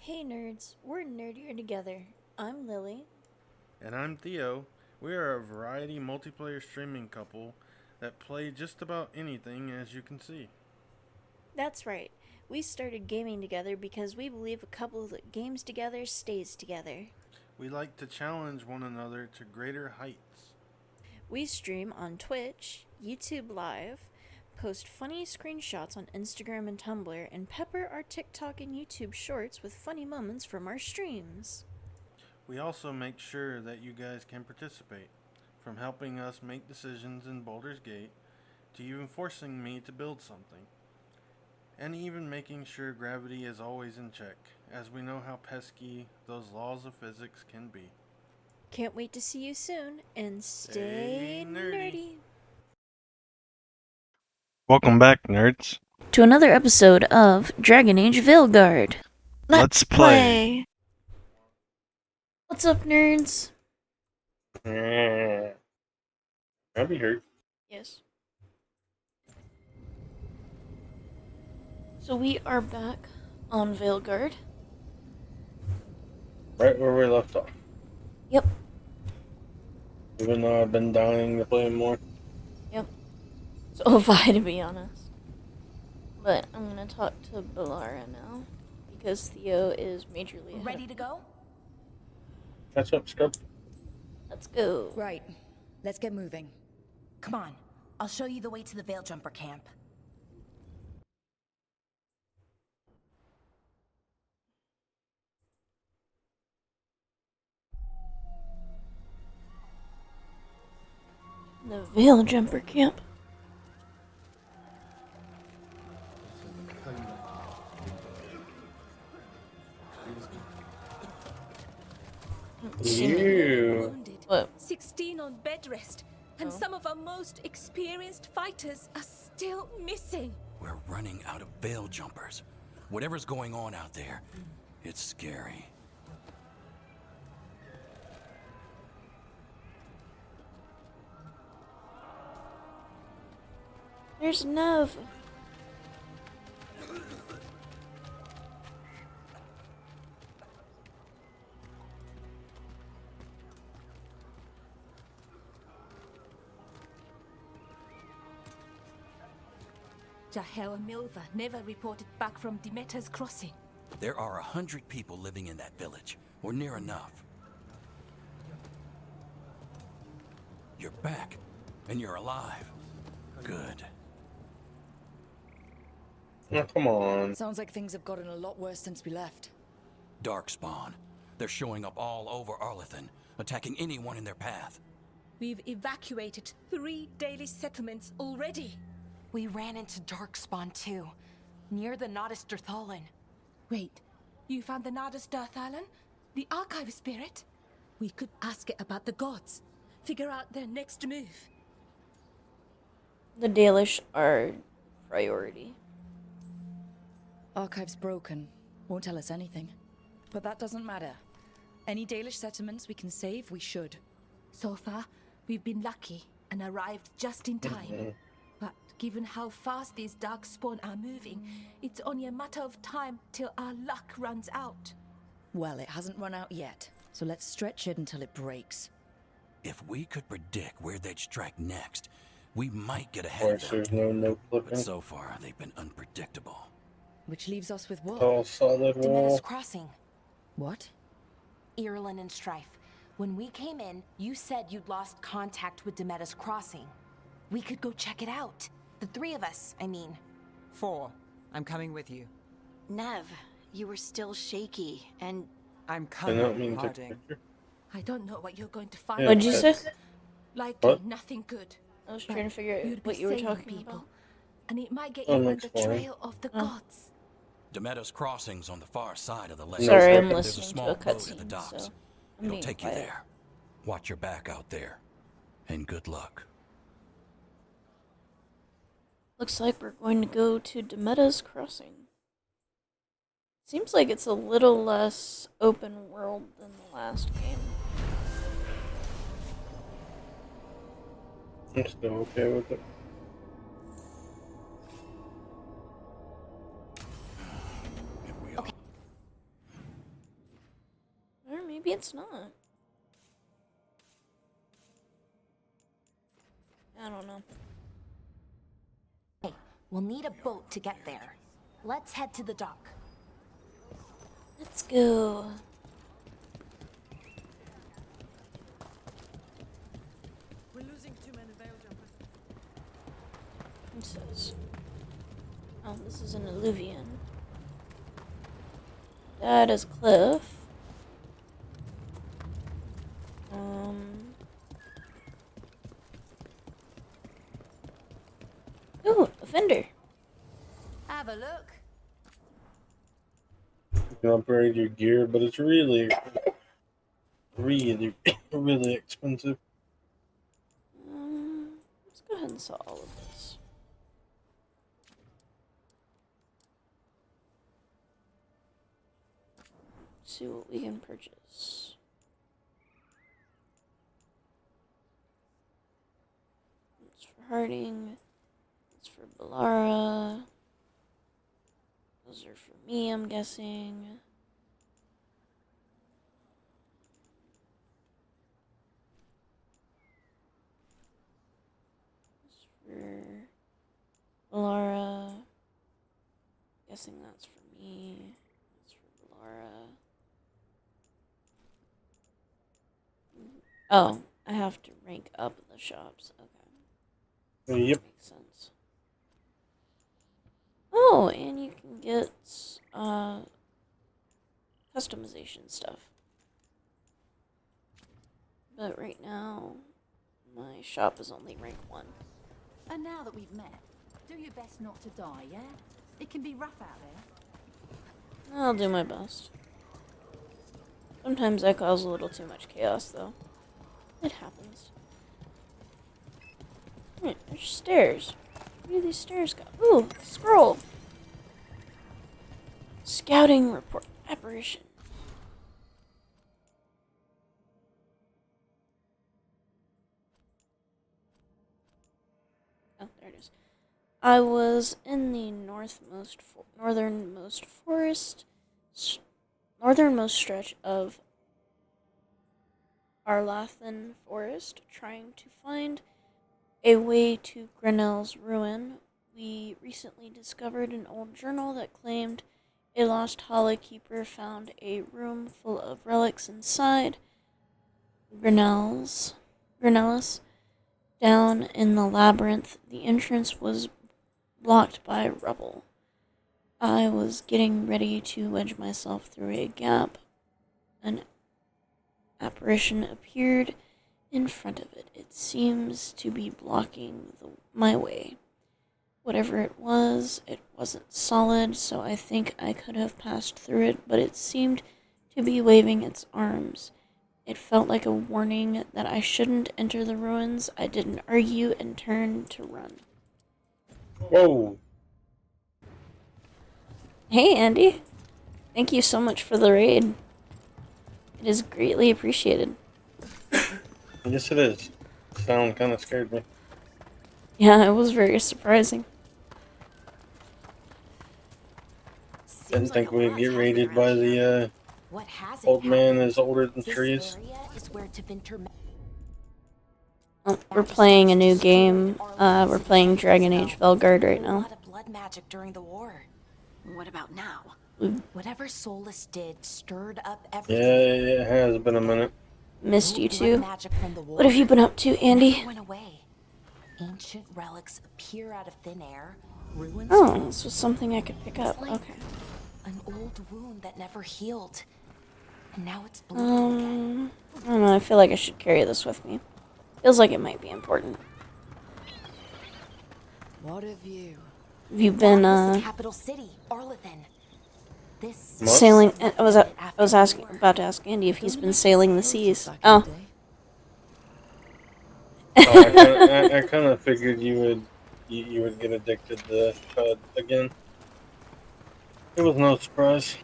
Hey nerds, we're nerdier together. I'm Lily. And I'm Theo. We are a variety multiplayer streaming couple that play just about anything, as you can see. That's right. We started gaming together because we believe a couple that games together stays together. We like to challenge one another to greater heights. We stream on Twitch, YouTube Live, post funny screenshots on Instagram and Tumblr, and pepper our TikTok and YouTube shorts with funny moments from our streams. We also make sure that you guys can participate, from helping us make decisions in Baldur's Gate to even forcing me to build something. And even making sure gravity is always in check, as we know how pesky those laws of physics can be. Can't wait to see you soon, and stay nerdy. Welcome back, nerds. To another episode of Dragon Age Veilguard. Let's play. What's up, nerds? I'll be hurt. Yes. So we are back on Veilguard. Right where we left off. Yep. Even though I've been dying to play more. Yep. So have I, to be honest. But I'm gonna talk to Belara now, because Theo is majorly ahead. Ready to go? Catch up, Scrub. Let's go. Right. Let's get moving. Come on. I'll show you the way to the Veil Jumper camp. The Veil Jumper camp. Wounded. What? 16 on bed rest. And Oh. some of our most experienced fighters are still missing. We're running out of veil jumpers. Whatever's going on out there, it's scary. There's Nev. Jahel and Milva never reported back from Demeter's crossing. There are 100 people living in that village, or near enough. You're back, and you're alive. Good. Oh, come on. Sounds like things have gotten a lot worse since we left. Darkspawn. They're showing up all over Arlethan, attacking anyone in their path. We've evacuated 3 daily settlements already. We ran into Darkspawn too, near the Nodus Dirthalin. Wait, you found the Nardus Darthalan? The archive spirit? We could ask it about the gods. Figure out their next move. The Dalish are priority. Archive's broken. Won't tell us anything. But that doesn't matter. Any Dalish settlements we can save, we should. So far, we've been lucky and arrived just in time. But given how fast these Darkspawn are moving, it's only a matter of time till our luck runs out. Well, it hasn't run out yet, so let's stretch it until it breaks. If we could predict where they'd strike next, we might get ahead of them. There's no note But flipping. so far, they've been unpredictable. Which leaves us with what? Tall, solid wall. Demeter's Crossing, What? Irulan and Strife. When we came in, you said you'd lost contact with Demeter's Crossing. We could go check it out. The 3 of us, I mean. 4. I'm coming with you. Nev, you were still shaky, and I'm I don't coming, mean to take a Harding. picture. I don't know what you're going to find. Yeah, What'd you say? Likely What? nothing good. I was trying to figure You'd out be what you were saving talking people, about. and it might get Oh, you on next the one. trail of the Oh. gods. Demeter's Crossing's on the far side of the lake. Sorry, I'm There's a listening to small a boat at the cutscene, docks. so I'm It'll being take you quiet. there. Watch your back out there. And good luck. Looks like we're going to go to Demeter's Crossing. Seems like it's a little less open world than the last game. I'm still okay with it. Here we are. Maybe it's not. I don't know. Hey, we'll need a boat to get there. Let's head to the dock. Let's go. We're losing too many veil jumpers. It says, oh, this is an alluvian. That is cliff. Ooh, a fender. Have a look. You can upgrade your gear, but it's really, really, really expensive. Let's go ahead and sell all of this. See what we can purchase. It's for Harding. It's for Ballara. Those are for me, I'm guessing. It's for Ballara. Guessing that's for me. That's for Ballara. Oh, I have to rank up the shops. Okay. Yep. Makes sense. Oh, and you can get customization stuff. But right now, my shop is only rank 1. And now that we've met, do your best not to die, yeah? It can be rough out there. I'll do my best. Sometimes I cause a little too much chaos, though. It happens. There's stairs. Where do these stairs go? Ooh, scroll. Scouting report. Apparition. Oh, there it is. I was in the northernmost stretch of Arlathan Forest, trying to find a way to Grinnell's ruin. We recently discovered an old journal that claimed a lost Hala keeper found a room full of relics inside Grinnell's down in the labyrinth. The entrance was blocked by rubble. I was getting ready to wedge myself through a gap. An apparition appeared in front of it. It seems to be blocking my way. Whatever it wasn't solid, so I think I could have passed through it, but it seemed to be waving its arms. It felt like a warning that I shouldn't enter the ruins. I didn't argue and turned to run. Whoa. Hey, Andy. Thank you so much for the raid. It is greatly appreciated. Yes, it is. Sound kind of scared me. Yeah, it was very surprising. Didn't think we'd get raided by the What hasn't old man happened? is older than This trees. area is where Tevinter We're playing a new game. We're playing Dragon Age Veilguard right A now. lot of blood magic during the war. What about now? Whatever Solus did stirred up Yeah, everything. it has been a minute. Missed you Blood too. magic from the war What have you been up to, Andy? never went away. Ancient relics appear out of thin air. Ruins Oh, fall. this was something I could pick up. It's like Okay. an old wound that never healed. And now it's bleeding again. I don't know. I feel like I should carry this with me. Feels like it might be important. What a view. Have you been That was the capital city, Arlathan. This What? sailing? I was about to ask Andy if he's been sailing the seas. Oh, I kind of figured you would get addicted to CUD again. It was no surprise.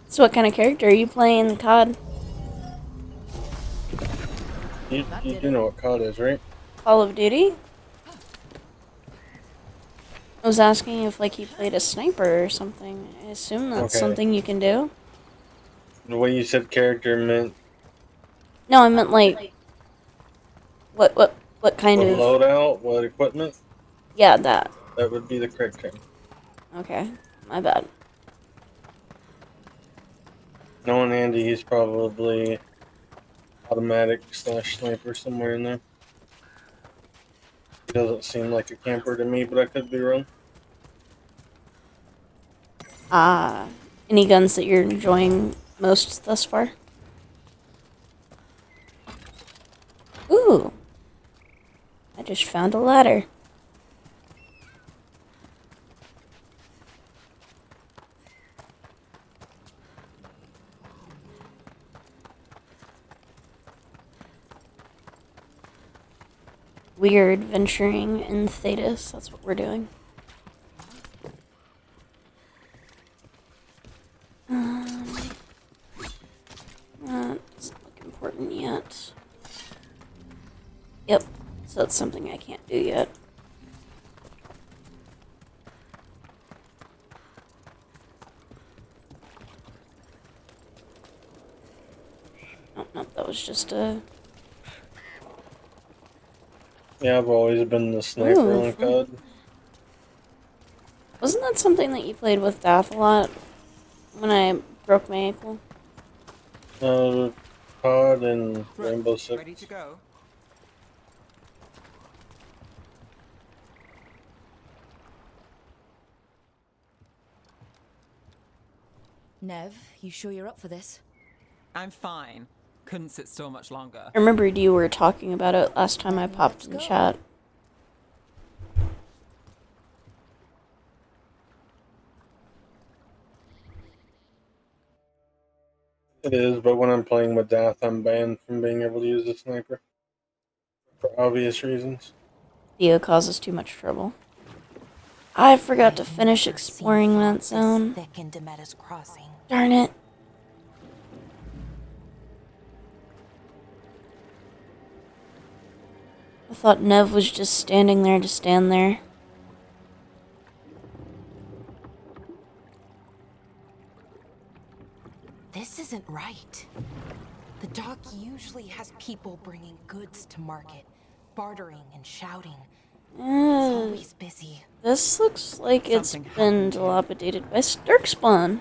so what kind of character are you playing, COD? You do know what CUD is, right? Call of Duty? I was asking if like you played a sniper or something. I assume that's Okay. something you can do. The way you said character meant No, I meant like what kind what of loadout, what equipment. yeah, that. That would be the correct term. Okay. My bad. Knowing Andy, he's probably automatic / sniper somewhere in there. He doesn't seem like a camper to me, but I could be wrong. Any guns that you're enjoying most thus far? Ooh. I just found a ladder. Weird venturing in Thetis. That's what we're doing. Doesn't look important yet. Yep. So that's something I can't do yet. Oh, no, that was just a... Yeah, I've always been the sniper Ooh, on fun. COD. Wasn't that something that you played with Dath a lot when I broke my ankle? COD and Rainbow Six. Ready to go? Nev, you sure you're up for this? I'm fine. Couldn't sit still much longer. I remembered you were talking about it last time I popped in Let's go. chat. It is, but when I'm playing with Dath, I'm banned from being able to use the sniper. For obvious reasons. Theo causes too much trouble. I forgot to finish Never seen exploring fog that this zone. thick in Demetta's Crossing. Darn it. I thought Nev was just standing there to stand there. This isn't right. The dock usually has people bringing goods to market, bartering and shouting. It's always busy. This looks like it's Something been happened here. dilapidated by Darkspawn.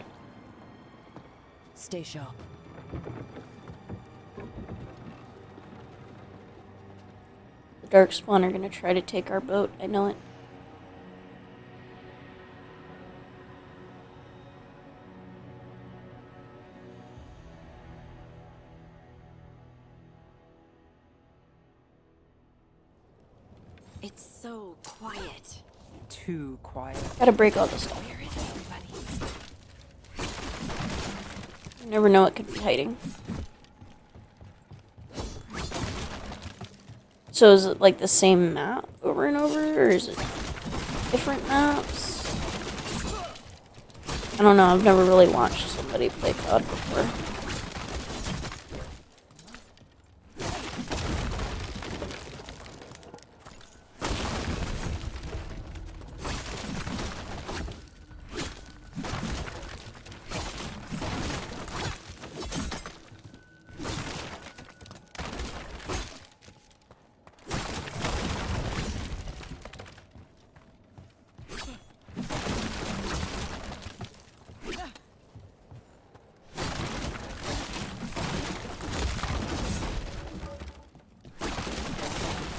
Stay sharp. The Darkspawn are gonna try to take our boat. I know it. It's so quiet. Too quiet. Gotta break all this stuff. Where is everybody? You never know what could be hiding. So is it like the same map over and over, or is it different maps? I don't know, I've never really watched somebody play COD before.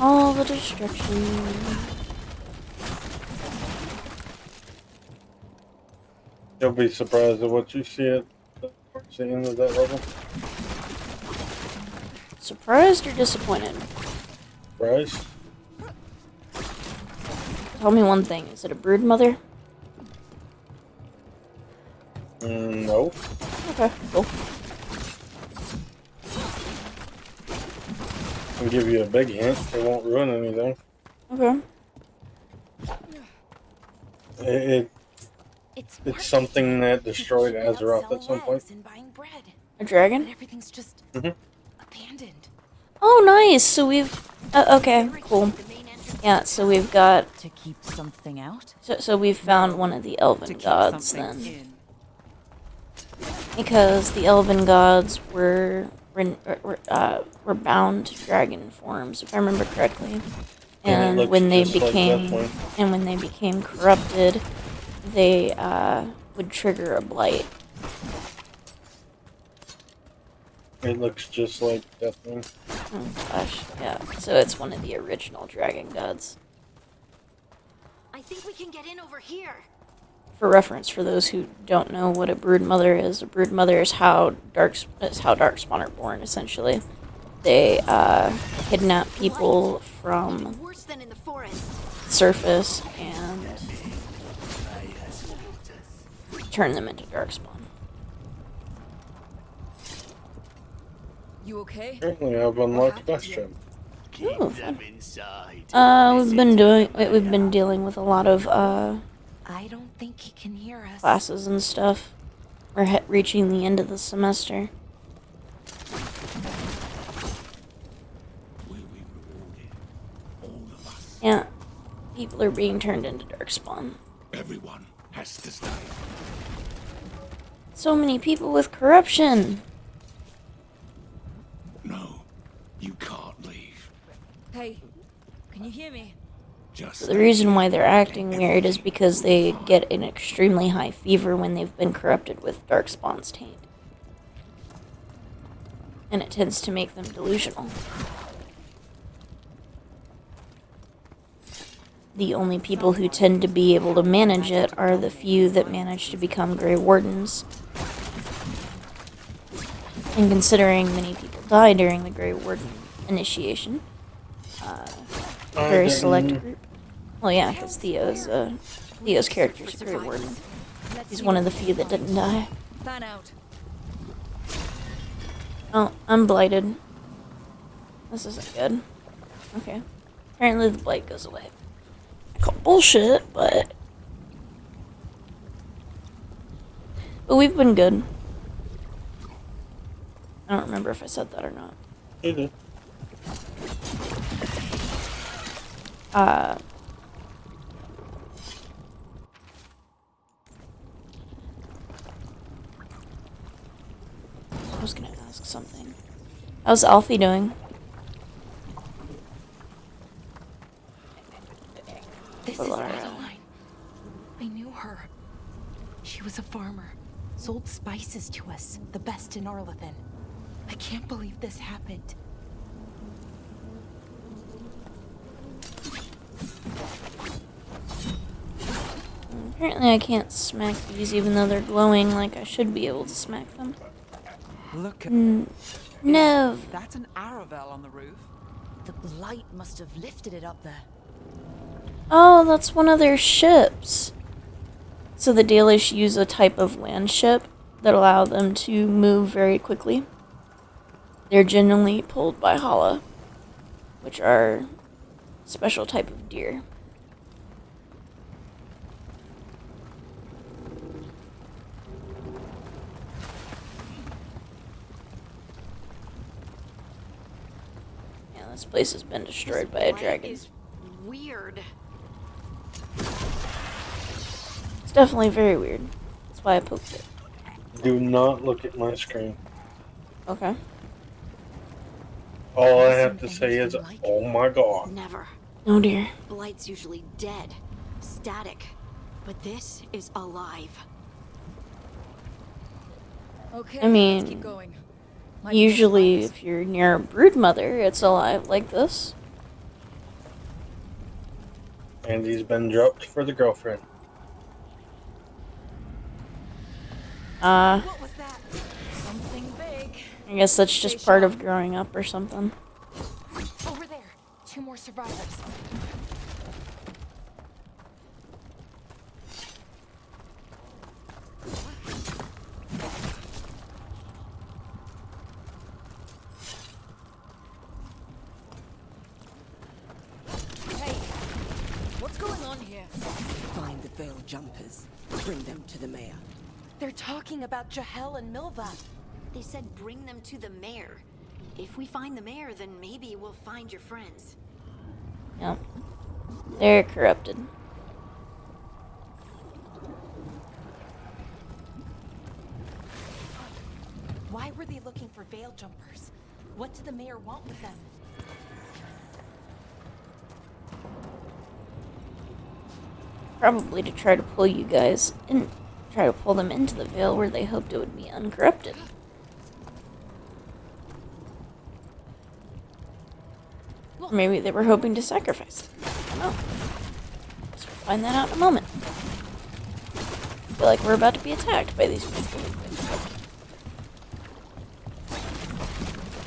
All the destruction. You'll be surprised at what you see at the end of that level. Surprised or disappointed? Surprised? Tell me one thing, is it a brood mother? No. Okay, cool. I'll give you a big hint. It won't ruin anything. Okay. It's something that destroyed Azeroth at some point. A dragon? Everything's just Mhm. abandoned. Oh, nice. So we've... okay, cool. The main entrance Yeah, so we've got To keep something out? so we've found one of the elven To keep gods something then. in. Because the elven gods were bound to dragon forms, if I remember correctly. And it And looks when they just like became Deathwing. corrupted, they would trigger a blight. It looks just like Deathwing. Oh gosh, yeah. So it's one of the original dragon gods. I think we can get in over here. For reference, for those who don't know what a broodmother is, a broodmother is how darkspawn are born. Essentially, they kidnap people from Worse than in the forest. surface and turn them into darkspawn. You okay? Apparently, I've unlocked Bastion. Ooh, fun. We've been dealing with a lot of I don't think he can hear us. classes and stuff. We're reaching the end of the semester. Yeah, people are being turned into darkspawn. Everyone has to stay. So many people with corruption. No, you can't leave. Hey, can you hear me? Just The reason why they're acting weird is because they get an extremely high fever when they've been corrupted with darkspawn's taint. And it tends to make them delusional. The only people who tend to be able to manage it are the few that manage to become Grey Wardens. And considering many people die during the Grey Warden initiation, a very select group. Well, yeah, because Theo's character's a Grey Warden. He's one of the few that didn't die. Fan out. Oh, I'm blighted. This isn't good. Okay. Apparently the blight goes away. I call bullshit, but we've been good. I don't remember if I said that or not. You did. I was gonna ask something. How's Alfie doing? This is Adeline. I knew her. She was a farmer. Sold spices to us, the best in Arlethan. I can't believe this happened. Apparently I can't smack these even though they're glowing like I should be able to smack them. Look at No. that's an Aravel on the roof. The blight must have lifted it up there. Oh, that's one of their ships. So the Dalish use a type of land ship that allow them to move very quickly. They're generally pulled by Hala, which are a special type of deer. Yeah, this place has been destroyed by a dragon. Is weird. It's definitely very weird. That's why I poked it. Do not look at my screen. Okay. All I have to say is, oh my god. Never. Oh dear. Blight's usually dead, static, but this is alive. Okay, I mean, let's keep going. Might be Usually, more if you're near a broodmother, it's alive like this. And he's been dropped for the girlfriend. What was that? Something big. I guess that's just part of growing up or something. Over there. 2 more survivors. Hey, what's going on here? Find the veil jumpers. Bring them to the mayor. They're talking about Jahel and Milva. They said bring them to the mayor. If we find the mayor, then maybe we'll find your friends. Yep. They're corrupted. Why were they looking for veil jumpers? What did the mayor want with them? Probably to try to pull you guys in, try to pull them into the Veil where they hoped it would be uncorrupted. Or maybe they were hoping to sacrifice it. I don't know. Guess we'll find that out in a moment. I feel like we're about to be attacked by these people.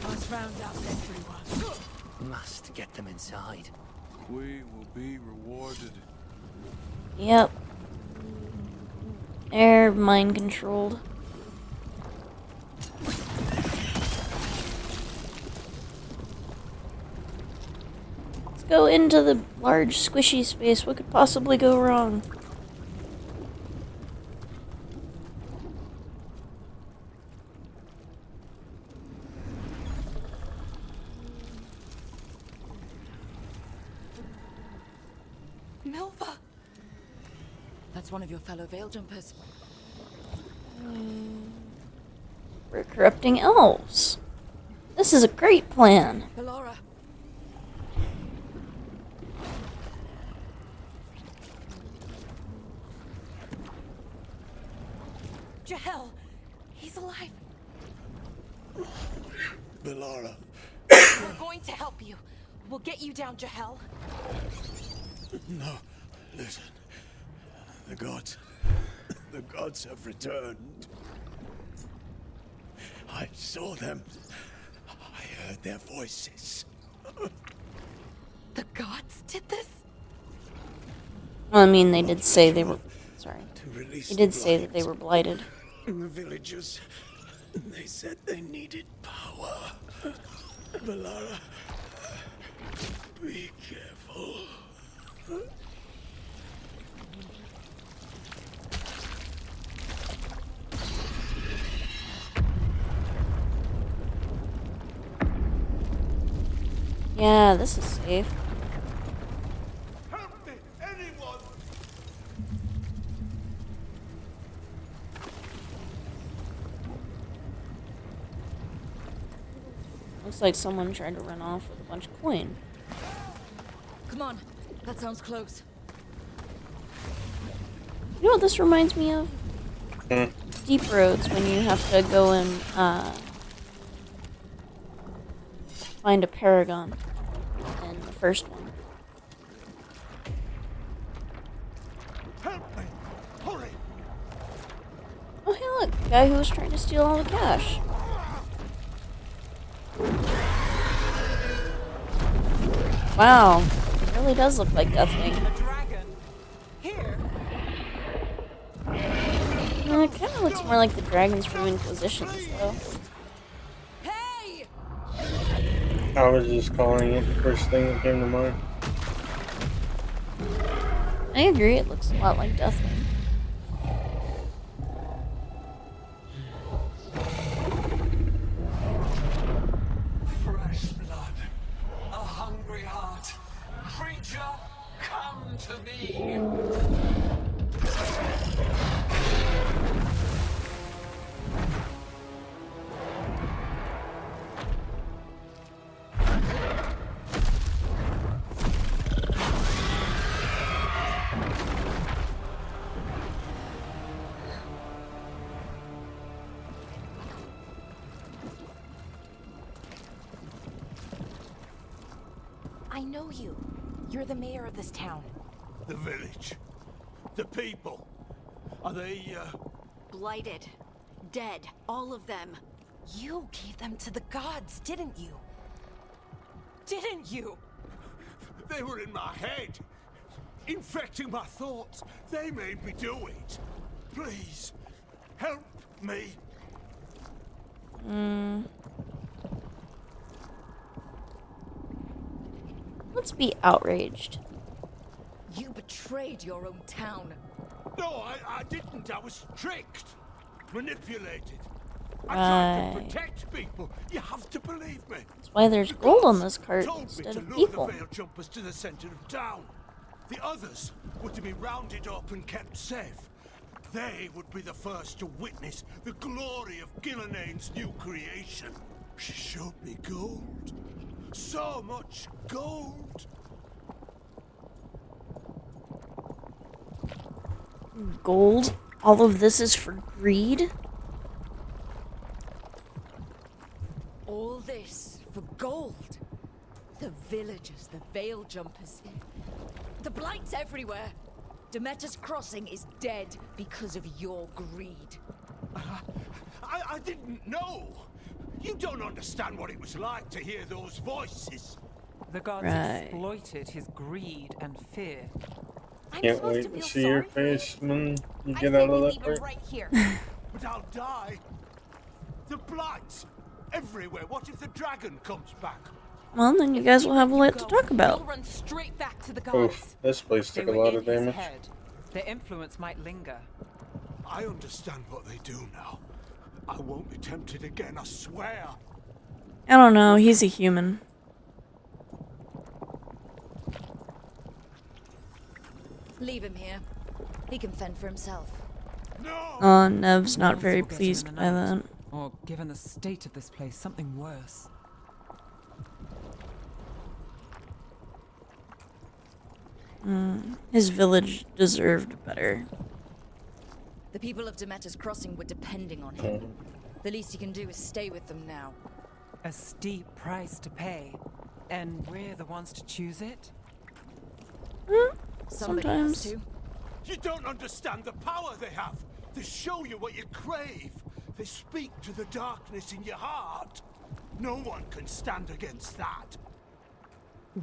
Let's round up everyone. Must get them inside. We will be rewarded. Yep. They're mind controlled. Let's go into the large squishy space. What could possibly go wrong? Milva! That's one of your fellow veil jumpers. We're corrupting elves. This is a great plan. Bellora. Jahel! He's alive! Bellora. We're going to help you. We'll get you down, Jahel. No, listen. The gods have returned. I saw them. I heard their voices. The gods did this? Well, I mean, they did say they were. Sorry. To release They did the say that they blight. were blighted. And the villagers, they said they needed power. Bellora, be careful. Yeah, this is safe. Help me, anyone! Looks like someone tried to run off with a bunch of coin. Come on. That sounds close. You know what this reminds me of? Deep Roads, when you have to go and find a paragon in the first one. Help me! Hurry! Oh, hey, look, the guy who was trying to steal all the cash. Wow, it really does look like Deathwing. A dragon. Here. It kind of looks more like the dragons from Inquisitions, though. Hey! I was just calling it the first thing that came to mind. I agree, it looks a lot like Deathwing. Fresh blood, a hungry heart. Creature, come to me. I know you. You're the mayor of this town. The village. The people. Are they, Blighted. Dead. All of them. You gave them to the gods, didn't you? Didn't you? They were in my head. Infecting my thoughts. They made me do it. Please, help me. Let's be outraged. You betrayed your own town. No, I didn't. I was tricked. Manipulated. I tried to Right. protect people. You have to believe me. That's why there's The gold on gods this cart told me instead to of lure people. the veil jumpers to the center of town. The others were to be rounded up and kept safe. They would be the first to witness the glory of Gillenane's new creation. She showed me gold. So much gold. Gold? All of this is for greed? All this for gold. The villagers, the veil jumpers. The blight's everywhere. Demeter's Crossing is dead because of your greed. I didn't know. You don't understand what it was like to hear those voices. The gods Right. exploited his greed and fear. Can't wait to see your face when you get out of that part. right here. But I'll die. The blight everywhere. What if the dragon comes back? Well, then you guys will have a lot to talk We'll about. run straight back to the gods. Oof, this place They took a were lot in of his damage. head. Their influence might linger. I understand what they do now. I won't be tempted again, I swear. I don't know, he's a human. Leave him here. He can fend for himself. No! Nev's not Else very will get him in pleased the by night. that. Or, given the state of this place, something worse. His village deserved better. The people of Demeter's Crossing were depending on him. The least he can do is stay with them now. A steep price to pay. And we're the ones to choose it? Somebody Sometimes. has to. You don't understand the power they have. They show you what you crave. They speak to the darkness in your heart. No one can stand against that.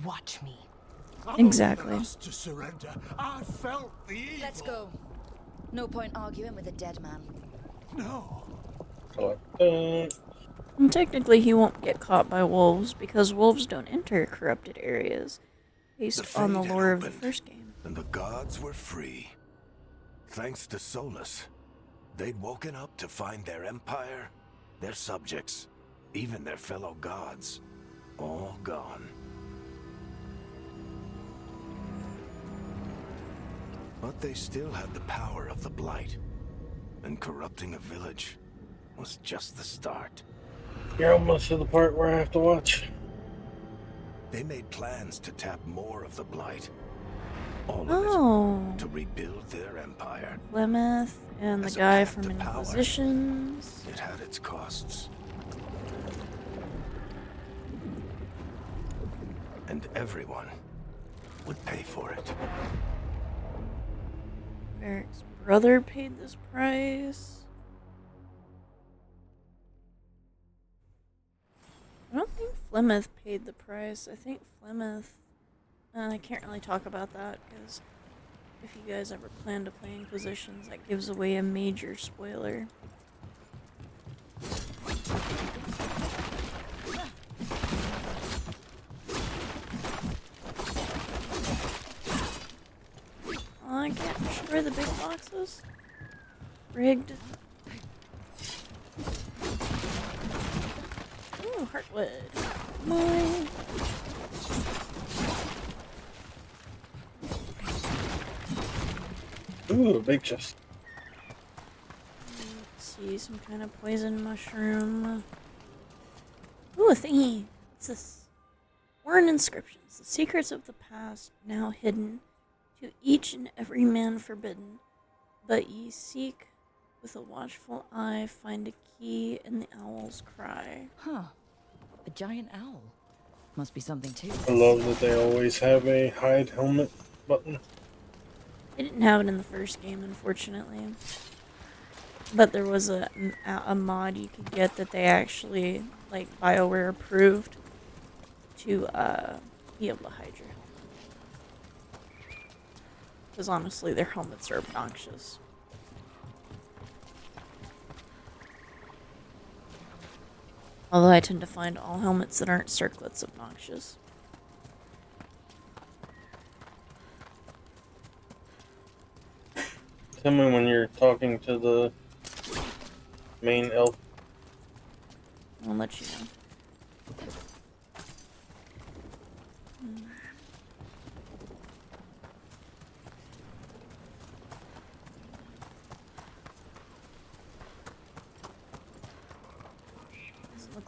Watch me. I won't Exactly. be the last to surrender. I felt the evil. Let's go. No point arguing with a dead man. No. And technically, he won't get caught by wolves because wolves don't enter corrupted areas, based on the fade had lore of the opened, first game. and the gods were free. Thanks to Solus, they'd woken up to find their empire, their subjects, even their fellow gods, all gone. But they still had the power of the Blight, and corrupting a village was just the start. You're almost to the part where I have to watch. They made plans to tap more of the Blight. All of Oh, it to rebuild their empire. Plymouth and the As a guy path from to power. Inquisitions. It had its costs. And everyone would pay for it. Eric's brother paid this price. I don't think Plymouth paid the price. I think Plymouth. I can't really talk about that because if you guys ever plan to play Inquisitions, that gives away a major spoiler. Oh, I can't destroy the big boxes. Rigged. Ooh, Heartwood. Mine. Ooh, a big chest. Let's see, some kind of poison mushroom. Ooh, a thingy. What's this? Worn inscriptions. The secrets of the past now hidden, to each and every man forbidden. But ye seek with a watchful eye, find a key in the owl's cry. Huh. A giant owl. Must be something too. I love that they always have a hide helmet button. They didn't have it in the first game, unfortunately. But there was a mod you could get that they actually, like, BioWare approved to be able to hide your helmet. Because honestly, their helmets are obnoxious. Although I tend to find all helmets that aren't circlets obnoxious. Tell me when you're talking to the main elf. I'll let you know.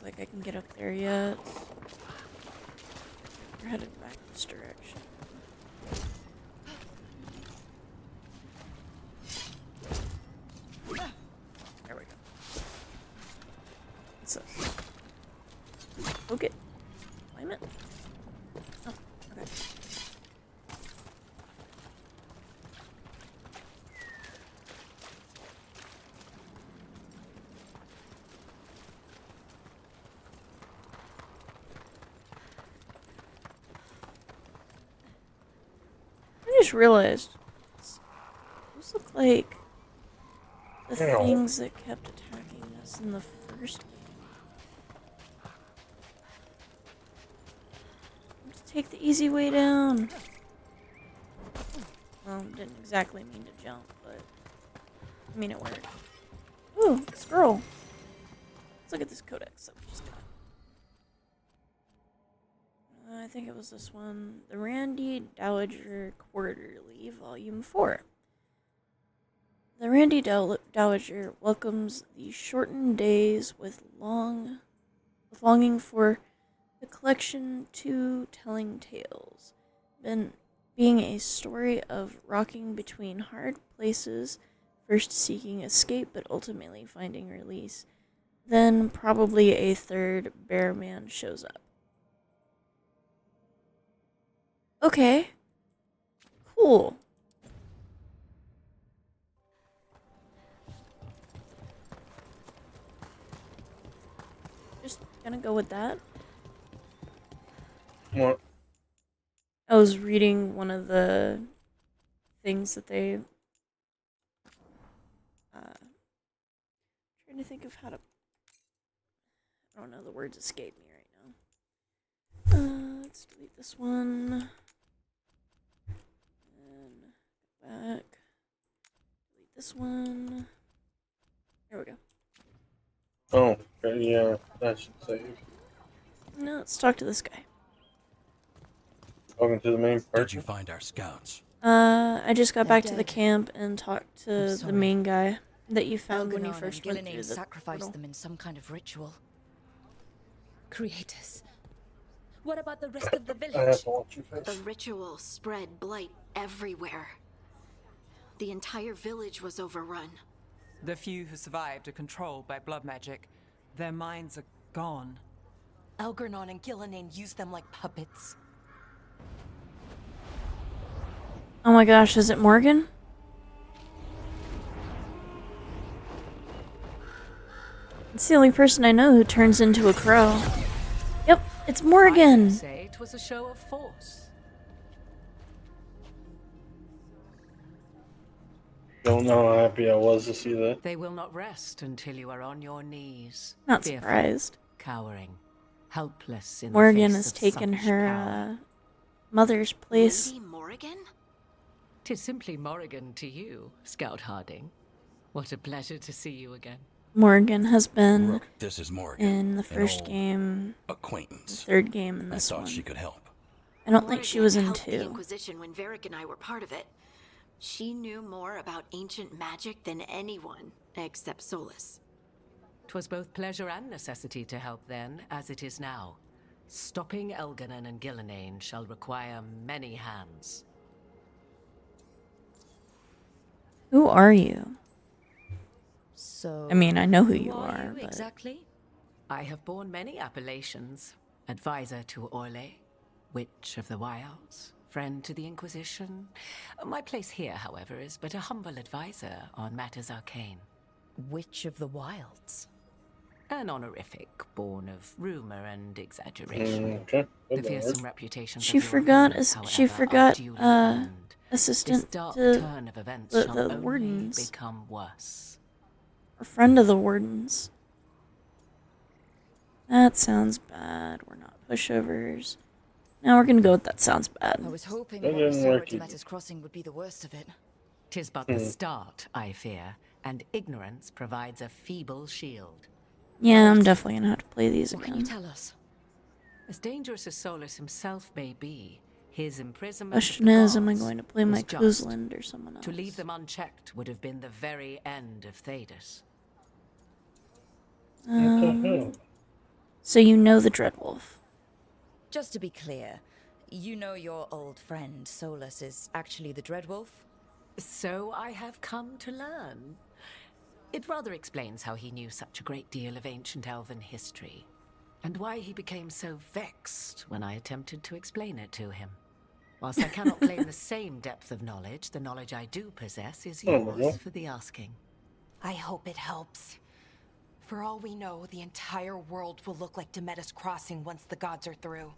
like I can get up there yet. We're headed back this direction. There we go. What's this? Okay. Climb it. Oh, okay. I just realized those look like the things that kept attacking us in the first game. Let's take the easy way down. Well, didn't exactly mean to jump, but I mean it worked. Ooh, scroll. Let's look at this codex that we just got. I think it was this one. The Randy Dowager Quarterly, Volume 4. The Randy Dowager welcomes the shortened days with longing for the collection Two Telling Tales, being a story of rocking between hard places, first seeking escape but ultimately finding release. Then probably a third bear man shows up. Okay. Cool. Just gonna go with that. What? I was reading one of the things that they trying to think of how to, I don't know, the words escape me right now. Let's delete this one. And back. Delete this one. There we go. Oh, okay, yeah, that should save. No, let's talk to this guy. Talking to the main person. Did you find our scouts? I just got They're back to the dead. camp and talked to the main guy that you found when you Algernon first and went through Gillenane the sacrificed portal. them in some kind of ritual. Creators. What about the rest of the I have village? to watch your The face. ritual spread blight everywhere. The entire village was overrun. The few who survived are controlled by blood magic. Their minds are gone. Algernon and Gillenane used them like puppets. Oh my gosh, is it Morgan? It's the only person I know who turns into a crow. Yep, it's Morgan. I say it was a show of force. Don't know how happy I was to see that. They will not rest until you are on your knees. Not fearful, surprised. Cowering, helpless in Morgan the has face of taken such her power. Lady mother's place. Morrigan? 'Tis simply Morrigan to you, Scout Harding. What a pleasure to see you again. Morgan has been Rook, this is Morgan. in the an first old game, the acquaintance. third game, and I this thought one. she could help. I don't think she was in helped the 2. Inquisition when Varric and I were part of it. She knew more about ancient magic than anyone, except Solus. 'Twas both pleasure and necessity to help then, as it is now. Stopping Elganon and Gillenane shall require many hands. Who are you? So. I mean, I know who who you are, you but exactly? I have borne many appellations. Advisor to Orle, Witch of the Wilds, friend to the Inquisition. My place here, however, is but a humble advisor on matters arcane. Witch of the Wilds. An honorific born of rumor and exaggeration. Okay. The fearsome reputations she of your forgot. opponents, She however, are forgot. duly earned. This Assistant dark to turn of events the shall only wardens, become worse. or friend of the wardens. That sounds bad. We're not pushovers. Now we're gonna go with that sounds bad. I was hoping That what we didn't saw work at either. Demeter's Crossing would be the worst of it. 'Tis but the start, I fear, and ignorance provides a feeble shield. Yeah, I'm definitely gonna have to play these What can you again. tell us? As dangerous as Solus himself may be, his imprisonment Question of the is, am I gods going to play my was just. Kuzland or someone else? To leave them unchecked would have been the very end of Thedas. So you know the Dreadwolf. Just to be clear, you know your old friend Solus is actually the Dreadwolf? So I have come to learn. It rather explains how he knew such a great deal of ancient elven history, and why he became so vexed when I attempted to explain it to him. Whilst I cannot claim the same depth of knowledge, the knowledge I do possess is yours for the asking. I hope it helps. For all we know, the entire world will look like Demeter's Crossing once the gods are through.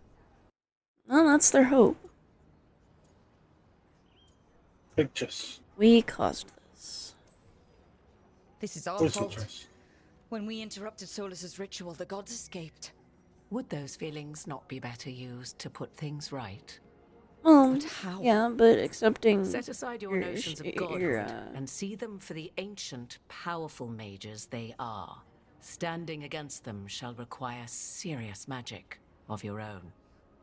Well, that's their hope. Pictures. We caused this. This is our Where's fault. pictures? When we interrupted Solus's ritual, the gods escaped. Would those feelings not be better used to put things right? Well, But how? yeah, but accepting... Set aside your notions of your, godhood and see them for the ancient, powerful mages they are. Standing against them shall require serious magic of your own.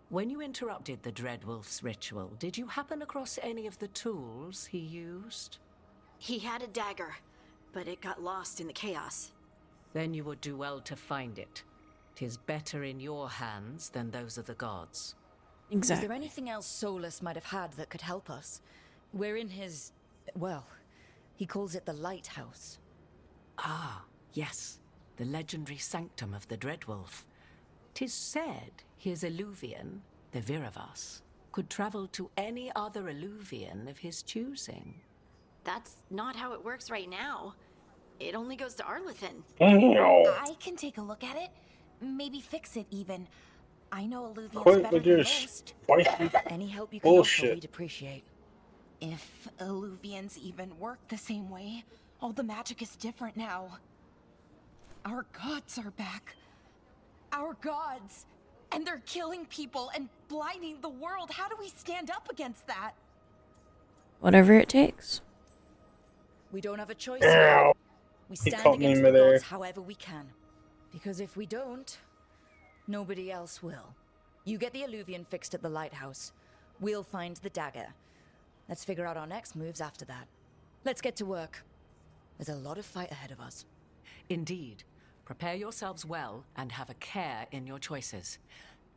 When you interrupted the Dreadwolf's ritual, did you happen across any of the tools he used? He had a dagger, but it got lost in the chaos. Then you would do well to find it. 'Tis better in your hands than those of the gods. Exactly. Is there anything else Solus might have had that could help us? We're in his... well, he calls it the Lighthouse. Ah, yes. The legendary sanctum of the Dreadwolf. 'Tis said his Illuvian, the Viravas, could travel to any other Illuvian of his choosing. That's not how it works right now. It only goes to Arlethan. I can take a look at it. Maybe fix it even. I know Illuvians Quit better with than your most. spicy Any help you can offer, bullshit. we'd appreciate. If Illuvians even work the same way, all the magic is different now. Our gods are back. Our gods! And they're killing people and blinding the world. How do we stand up against that? Whatever it takes. We don't have a choice Ow. here. We He stand caught me against in the midair. gods however we can. Because if we don't, nobody else will. You get the Illuvian fixed at the lighthouse. We'll find the dagger. Let's figure out our next moves after that. Let's get to work. There's a lot of fight ahead of us. Indeed. Prepare yourselves well and have a care in your choices.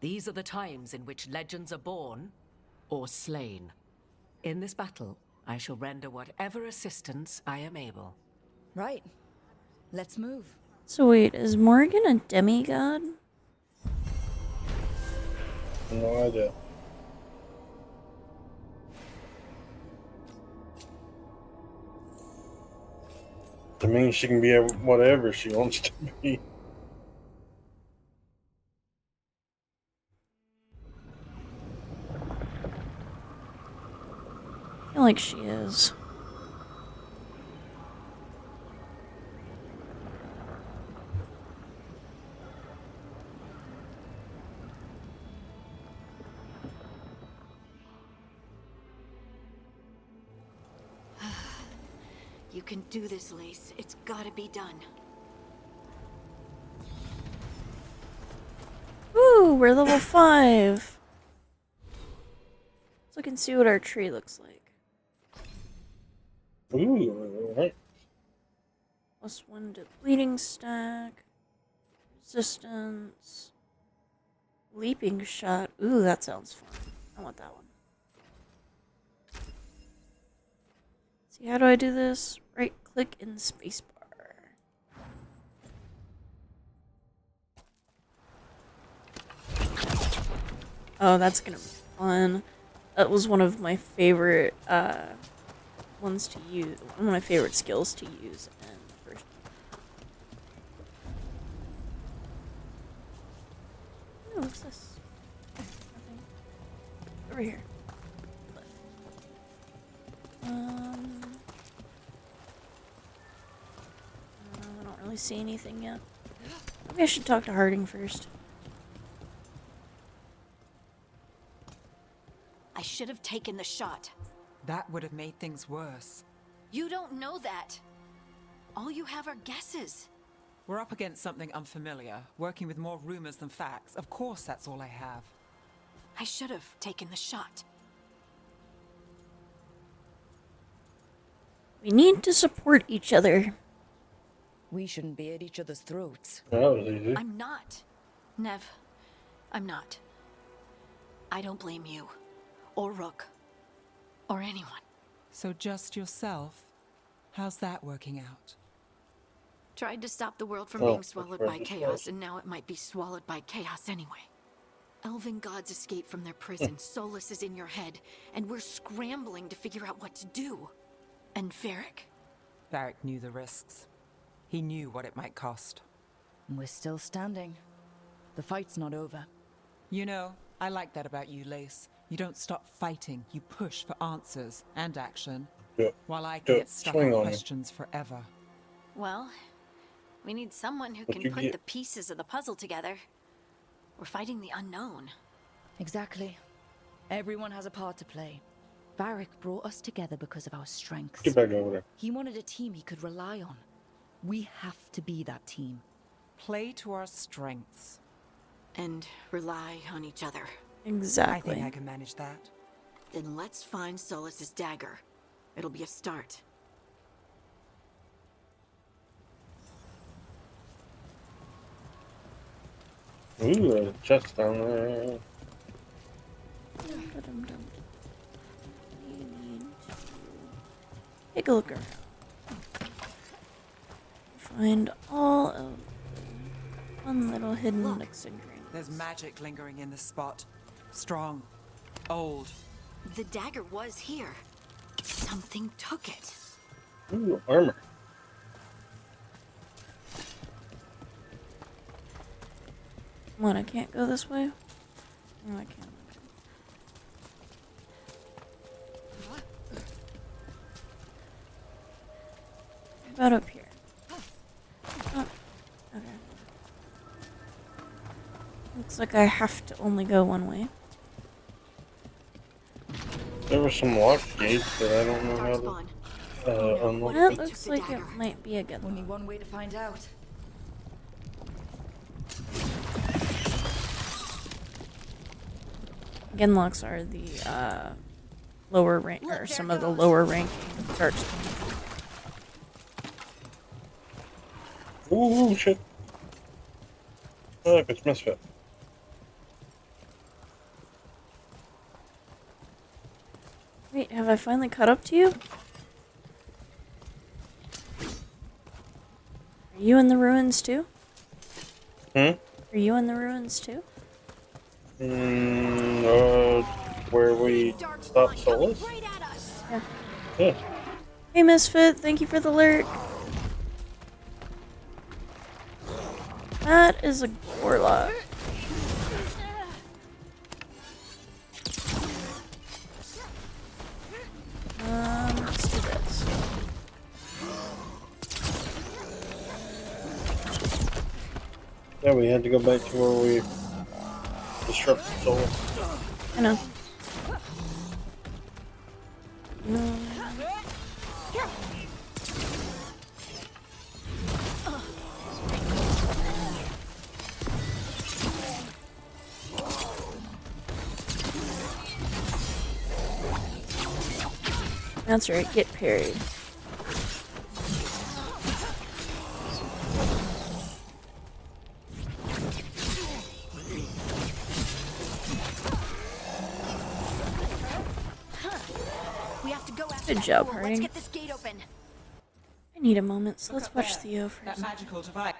These are the times in which legends are born or slain. In this battle, I shall render whatever assistance I am able. Right. Let's move. So wait, is Morgan a demigod? No idea. I mean, she can be whatever she wants to be. I feel like she is. You can do this, Lace. It's gotta be done. Ooh, we're level 5. Let's look and see what our tree looks like. Ooh, alright. +1 to bleeding stack. Resistance. Leaping shot. Ooh, that sounds fun. I want that one. See, how do I do this? Right click in the spacebar. Oh, that's gonna be fun. That was one of my favorite ones to use. One of my favorite skills to use in the first one. Oh, what's this? Nothing. Over here. I don't really see anything yet. Maybe I should talk to Harding first. I should have taken the shot. That would have made things worse. You don't know that. All you have are guesses. We're up against something unfamiliar, working with more rumors than facts. Of course, that's all I have. I should have taken the shot. We need to support each other. We shouldn't be at each other's throats. That was easy. I'm not. Nev, I'm not. I don't blame you, or Rook, or anyone. So just yourself? How's that working out? Tried to stop the world from being swallowed by chaos, and now it might be swallowed by chaos anyway. Elven gods escaped from their prison, Solus is in your head, and we're scrambling to figure out what to do. And Varric? Varric knew the risks. He knew what it might cost. We're still standing. The fight's not over. You know, I like that about you, Lace. You don't stop fighting, you push for answers and action. While I get stuck on questions forever. Well, we need someone who can put the pieces of the puzzle together. We're fighting the unknown. Exactly. Everyone has a part to play. Varric brought us together because of our strengths. Get back over there. He wanted a team he could rely on. We have to be that team. Play to our strengths. And rely on each other. Exactly. I think I can manage that. Then let's find Solus's dagger. It'll be a start. Ooh, there's a chest down there. Take a look around. Find all of the fun little hidden mixing drinks. There's magic lingering in this spot. Strong. Old. The dagger was here. Something took it. Ooh, armor. What, I can't go this way? Oh, I can't. About up here. Oh, okay. Looks like I have to only go one way. There were some locked gates that I don't know how to unlock. That looks like it might be a good one. Only one way to find out. Genlocks are the lower rank, or some of the lower ranking dark. Ooh, shit. Oh, look, it's Misfit. Wait, have I finally caught up to you? Are you in the ruins too? Hmm? Are you in the ruins too? Where we stopped Solus? Yeah. Yeah. Hey Misfit, thank you for the alert. That is a warlock. Let's do this. Yeah, we had to go back to where we disrupted Solus. I know. That's right, get parried. We have to go after Good that job, door. Harding. Let's get this gate open. I need a moment, so let's watch Theo for a That second. magical device.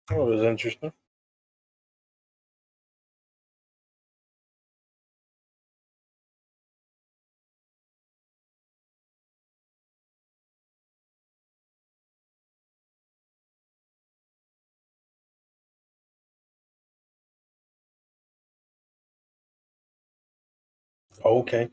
That was interesting. Okay.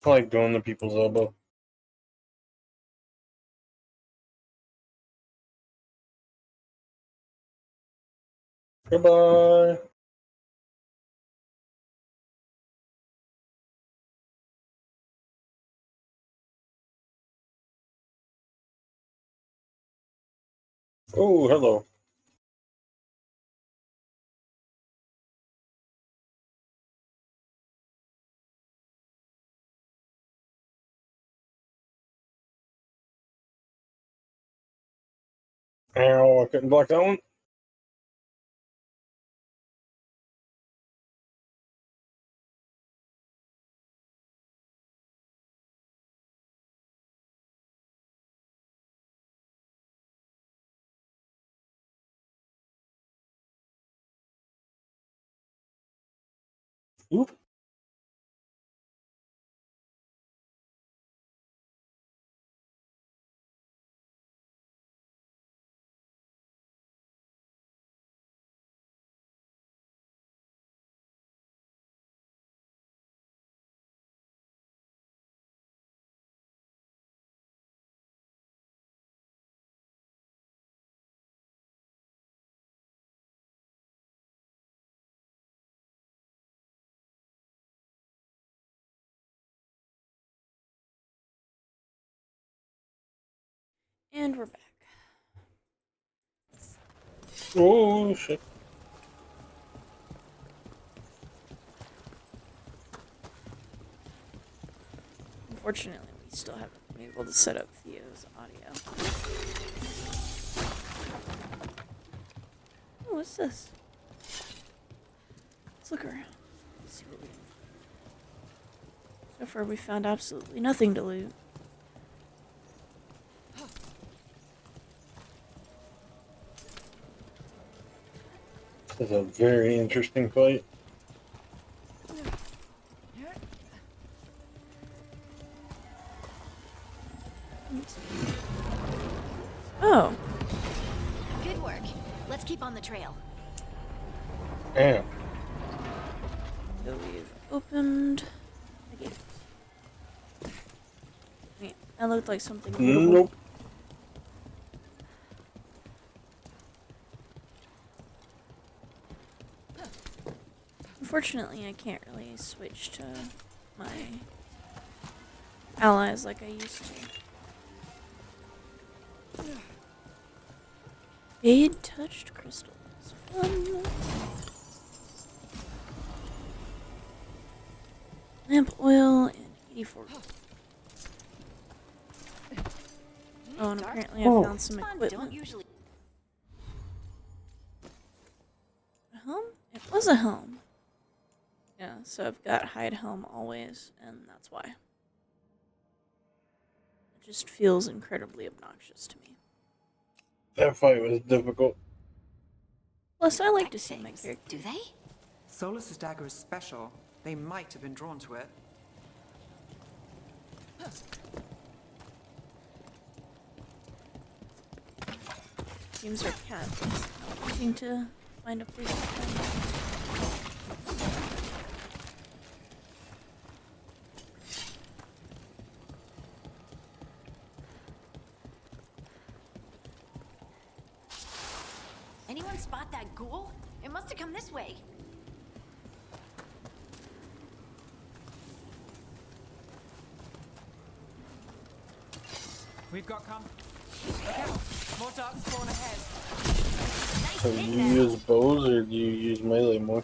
I like going to people's elbow. Goodbye. Oh, hello. Ow, I couldn't block that one. Oop. And we're back. Oh, shit. Unfortunately, we still haven't been able to set up Theo's audio. Oh, what's this? Let's look around. Let's see what we can find. So far, we found absolutely nothing to loot. This is a very interesting fight. Oh. Good work. Let's keep on the trail. Damn. So we've opened the gate. Wait, that looked like something. Nope. Unfortunately, I can't really switch to my allies like I used to. Jade touched crystals. Fun. Lamp oil and 84. Oh, and apparently I found some equipment. A helm? It was a helm. Yeah, so I've got hide helm always, and that's why. It just feels incredibly obnoxious to me. That fight was difficult. Plus, I like to see my character. Do they? Solus's dagger is special. They might have been drawn to it. Seems our cat is wanting to find a place to find. Anyone spot that ghoul? It must have come this way. We've got come. Okay, more dark spawn ahead. So you use bows or do you use melee more?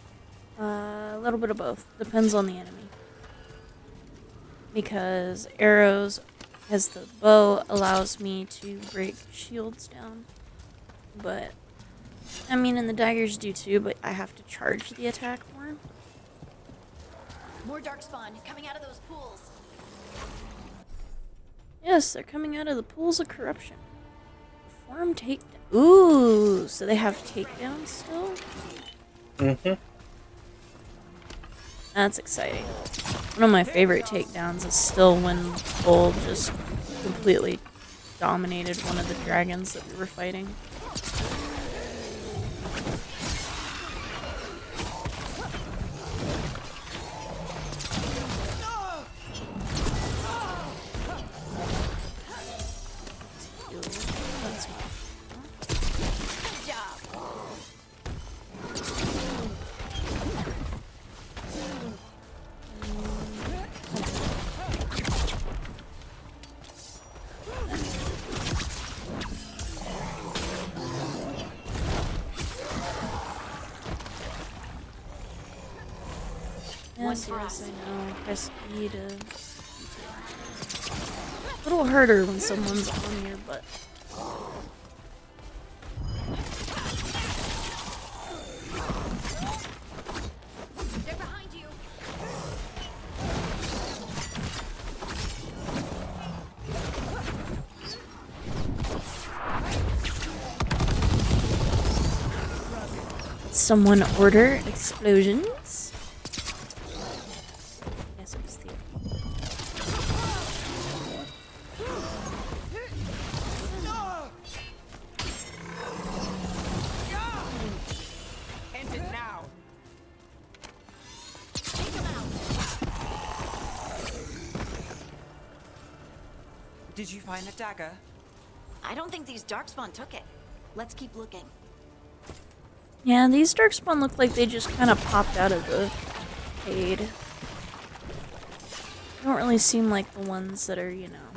A little bit of both. Depends on the enemy. Because arrows, as the bow allows me to break shields down. But, I mean, and the daggers do too, but I have to charge the attack more. More darkspawn coming out of those pools. Yes, they're coming out of the pools of corruption. Perform takedown. Ooh, so they have takedowns still? Mm-hmm. That's exciting. One of my favorite takedowns is still when Bull just completely dominated one of the dragons that we were fighting. One Yes, for yes, us. I know. Press E to... A little harder when someone's on your butt. They're behind you. Someone order explosions? Yes, it was Theo. End it now. Take them out. Did you find the dagger? I don't think these Darkspawn took it. Let's keep looking. Yeah, these Darkspawn look like they just kind of popped out of the cave. They don't really seem like the ones that are, you know,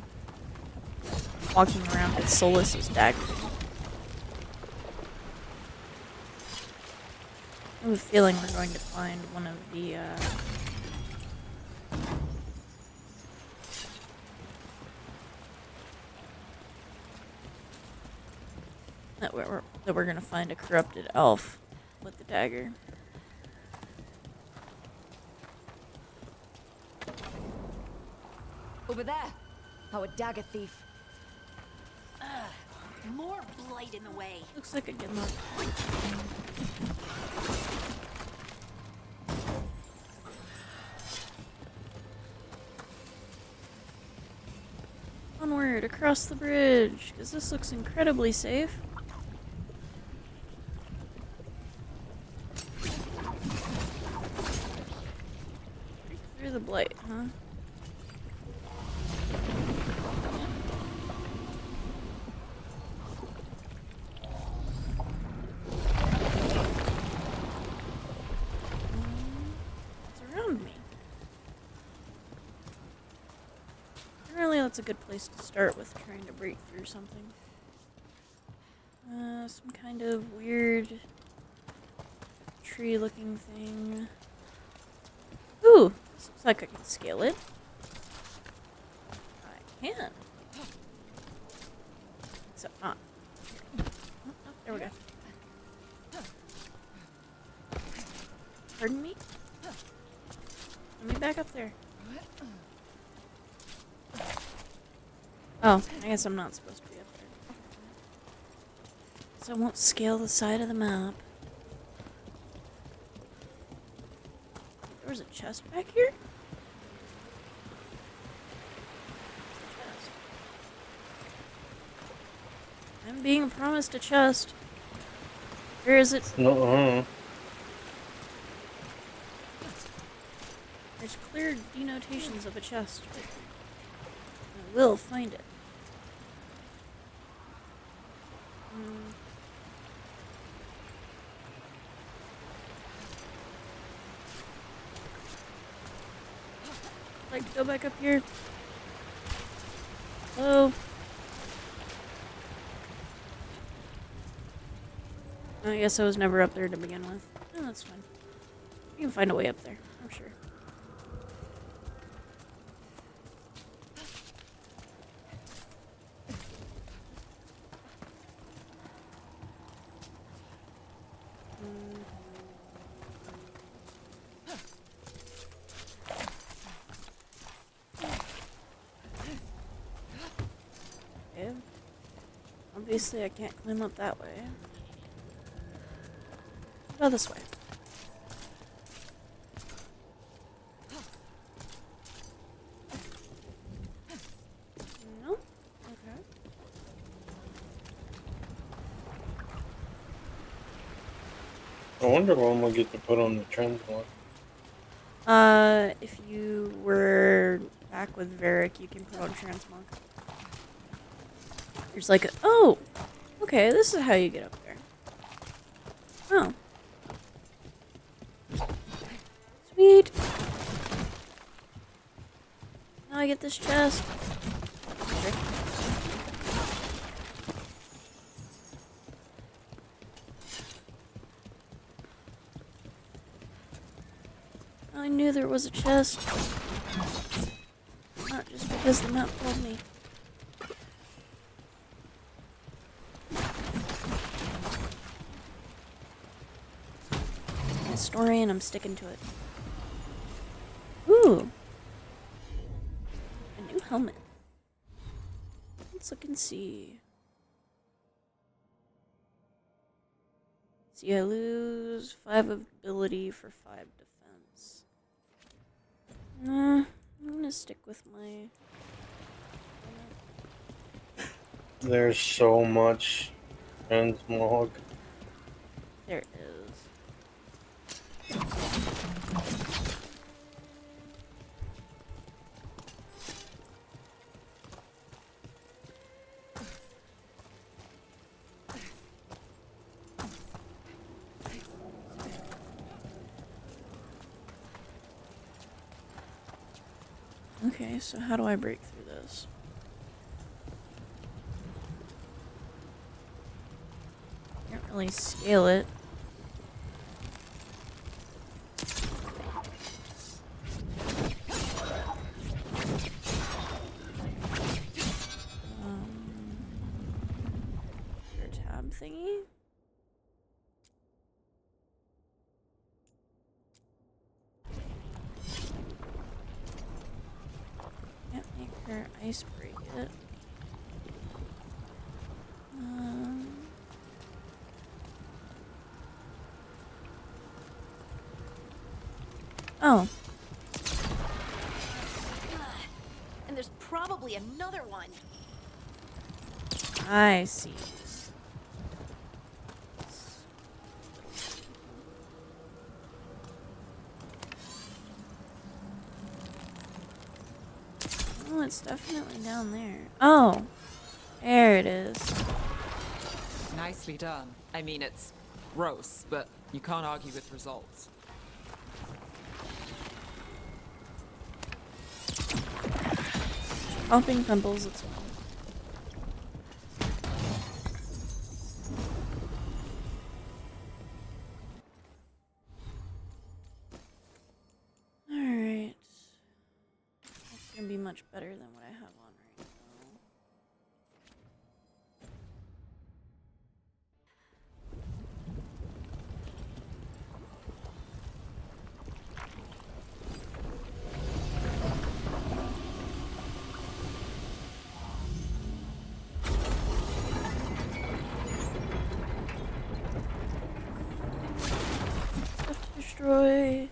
walking around with Solus's dagger. I have a feeling we're going to find one of the, that we're gonna find a corrupted elf with the dagger. Over there. Our dagger thief. More blight in the way. Looks like a good luck. Onward, across the bridge, because this looks incredibly safe. Through the blight, huh? It's around me. Generally, that's a good place to start with trying to break through something. Some kind of weird tree-looking thing. Ooh, this looks like I can scale it. I can. Except not. Oh, there we go. Pardon me? Let me back up there. Oh, I guess I'm not supposed to be up there. So I won't scale the side of the map. There was a chest back here? Chest. I'm being promised a chest. Where is it? No. There's clear denotations of a chest. I will find it. I'd like to go back up here. Hello? I guess I was never up there to begin with. Oh, that's fine. You can find a way up there, I'm sure. Okay. Obviously, I can't climb up that way. Go this way. No? Okay. I wonder when we'll get to put on the transmog. If you were back with Varric, you can put on transmog. There's like a— oh! Okay, this is how you get up there. Oh. Sweet! Now I get this chest. Okay. I knew there there was a chest. Not just because the map told me. My story and I'm sticking to it. Ooh! A new helmet. Let's look and see. See, I lose 5 ability for 5 defense. Nah, I'm gonna stick with my... There's so much transmog. There it is. Okay, so how do I break through this? Can't really scale it. Your tab thingy? Can't make her ice break it. Oh. And there's probably another one. I see. Oh, it's definitely down there. Oh, there it is. Nicely done. I mean, it's gross, but you can't argue with results. Popping pimples, it's fine. Alright. That's gonna be much better than what I have on right now. Stuff to destroy.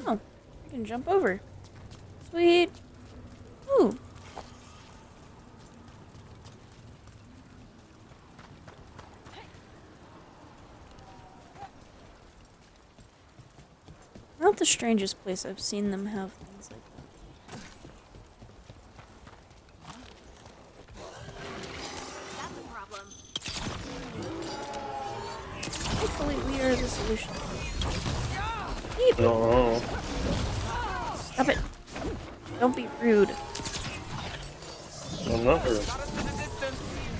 Oh, I can jump over. Sweet. Ooh. Not the strangest place I've seen them have things like that. That's a problem. Hopefully we are the solution. No. Stop it. Don't be rude. I'm not rude.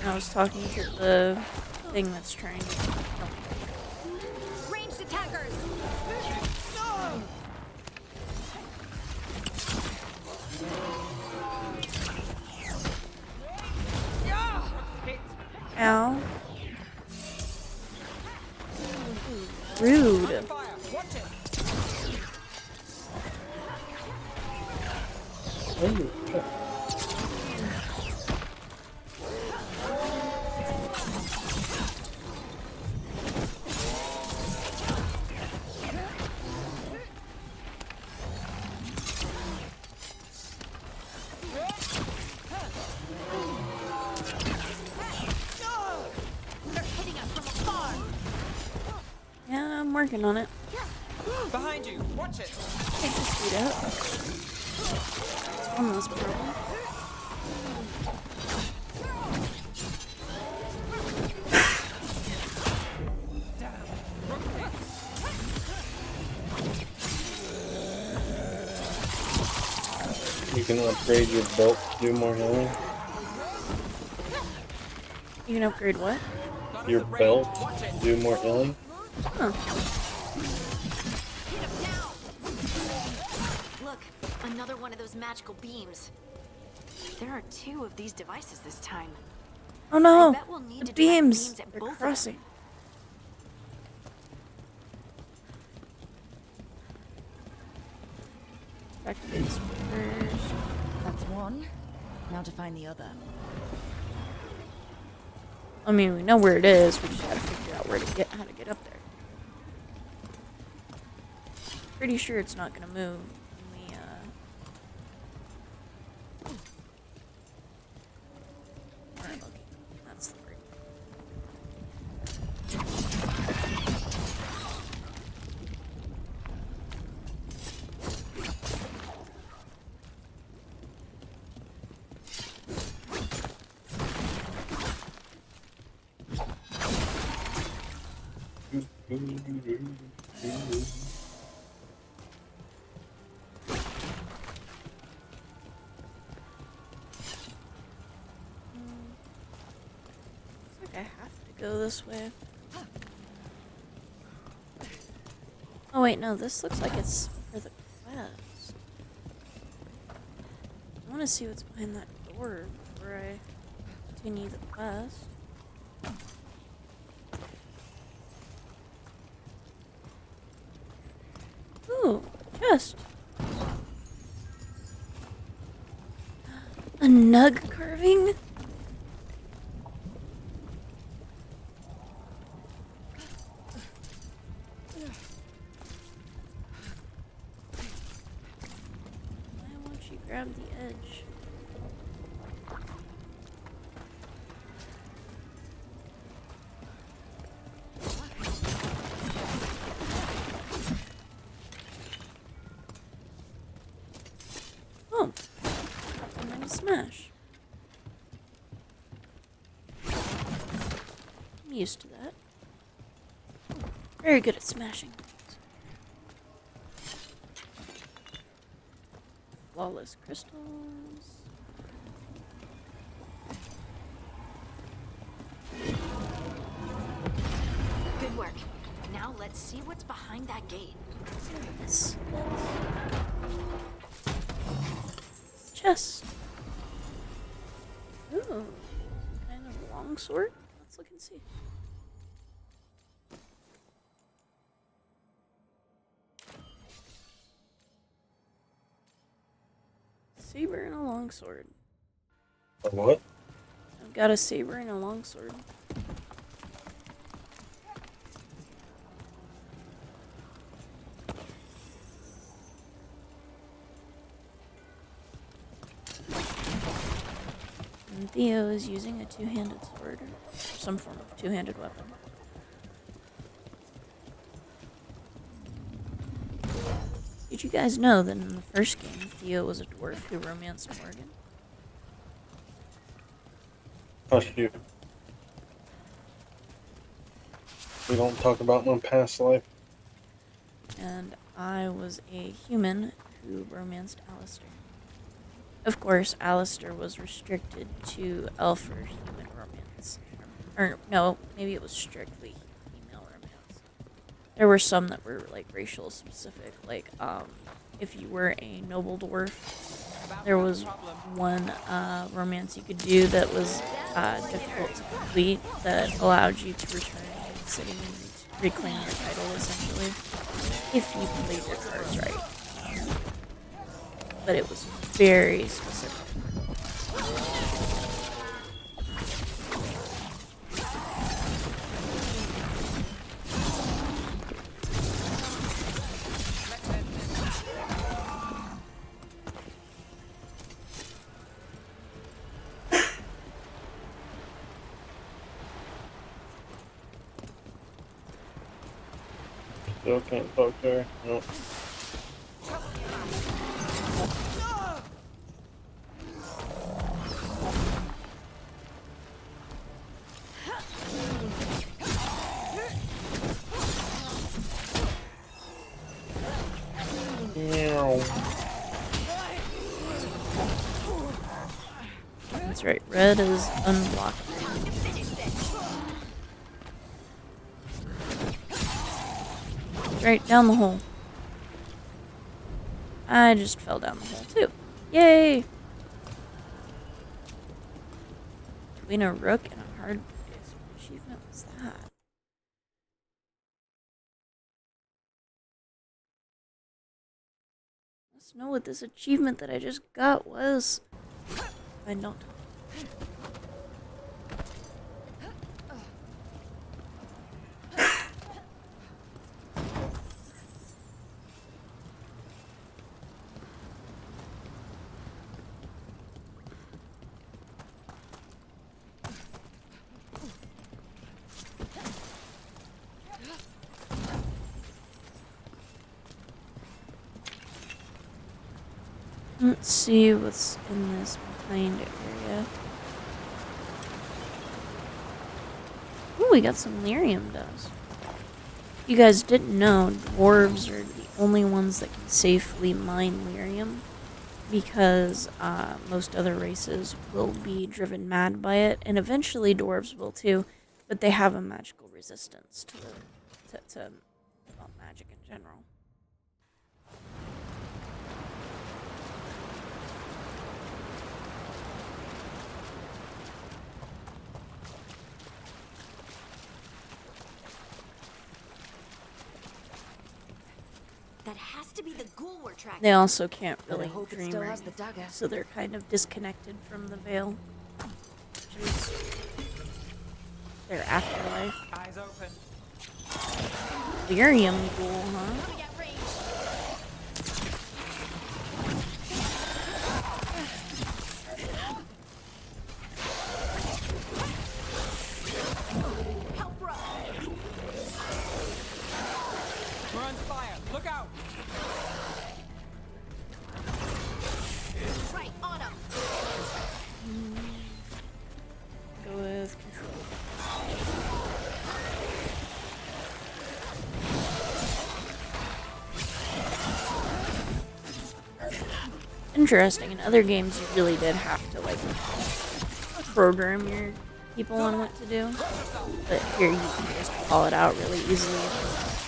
I was talking to the thing that's trying to kill me. Ranged attackers! Ow. Rude. They're hitting us from afar! Yeah, I'm working on it. Behind you! Watch it! Take this speed out. Almost broken. can upgrade your belt to do more healing. You can upgrade what? Your belt to do more healing. Huh. Look, another one of those magical beams. There are 2 of these devices this time. Oh no! I bet we'll need The to direct beams! at They're both of them. crossing. Activate this first. That's one. Now to find the other. I mean, we know where it is. We just gotta figure out how to get up there. Pretty sure it's not gonna move. Alright, okay. That's the word. Looks like I have to go this way. Oh wait, no, this looks like it's for the quest. I want to see what's behind that door before I continue the quest. Ooh, chest. A nug carving? Why won't you grab the edge? Oh, I'm gonna smash. I'm used to that. Very good at smashing things. Flawless crystals. Good work. Now let's see what's behind that gate. Yes. Chest. Ooh, kind of long sword. Let's look and see. Saber and a longsword. A what? I've got a saber and a longsword. And Theo is using a two-handed sword, or some form of two-handed weapon. Did you guys know that in the first game, Theo was a dwarf who romanced Morgan? Hush you. We don't talk about my past life. And I was a human who romanced Alistair. Of course, Alistair was restricted to elf or human romance. Or, no, maybe it was strictly female romance. There were some that were, like, racial specific. Like, if you were a noble dwarf, there was one romance you could do that was difficult to complete that allowed you to return to the city and reclaim your title, essentially, if you played your cards right. But it was very specific. Still can't talk to her. No. That's right, red is unblockable. Right down the hole. I just fell down the hole too. Yay! Between a rook and a hard place. What achievement was that? Let's know what this achievement that I just got was. I don't. Let's see what's in this behind area. Ooh, we got some lyrium dust. You guys didn't know, dwarves are the only ones that can safely mine lyrium because most other races will be driven mad by it, and eventually dwarves will too, but they have a magical resistance to well, magic in general. That has to be the ghoul we're tracking. They also can't really hope it dream, still or has the anything, dagger. so they're kind of disconnected from the veil, which is their afterlife. Eyes open. Lyrium ghoul, huh? We're on fire. Look out. Right on him. Go with control. Interesting. In other games, you really did have to like program your people on what to do, but here you can just call it out really easily.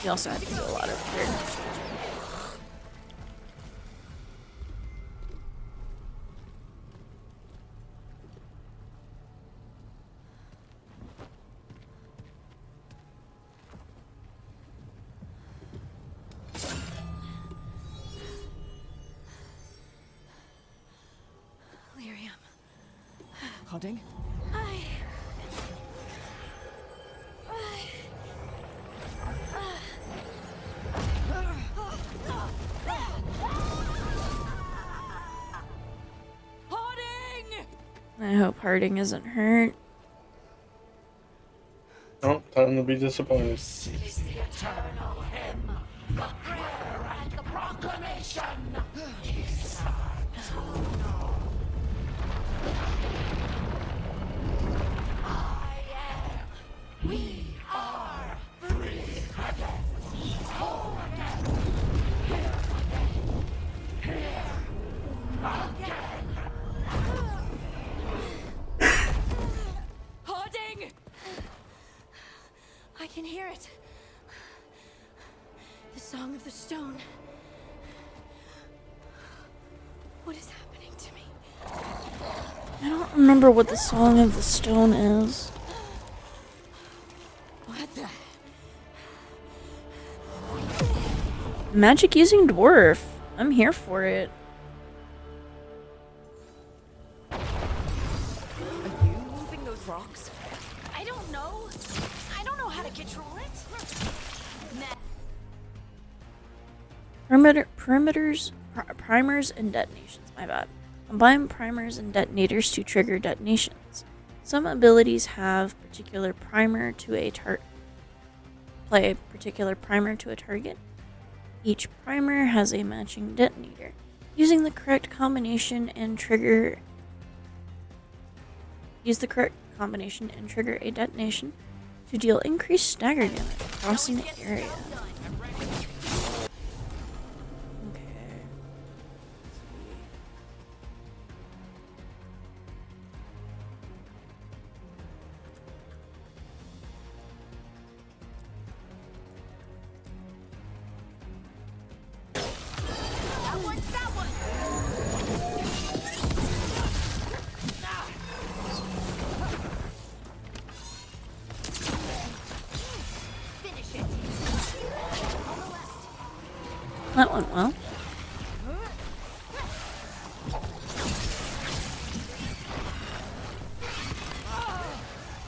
You also have to do a lot of character switching. Lyrium. Holding. I hope Harding isn't hurt. Oh, time to be disappointed. Harding! I can hear it. The Song of the Stone. What is happening to me? I don't remember what the Song of the Stone is. What the? Magic using dwarf. I'm here for it. Are you moving those rocks? I don't know. I don't know how to control it. Primers and detonations. My bad. Combine primers and detonators to trigger detonations. Some abilities have particular primer to a play a particular primer to a target. Each primer has a matching detonator. Using the correct combination and trigger a detonation to deal increased stagger damage across an area. That went well.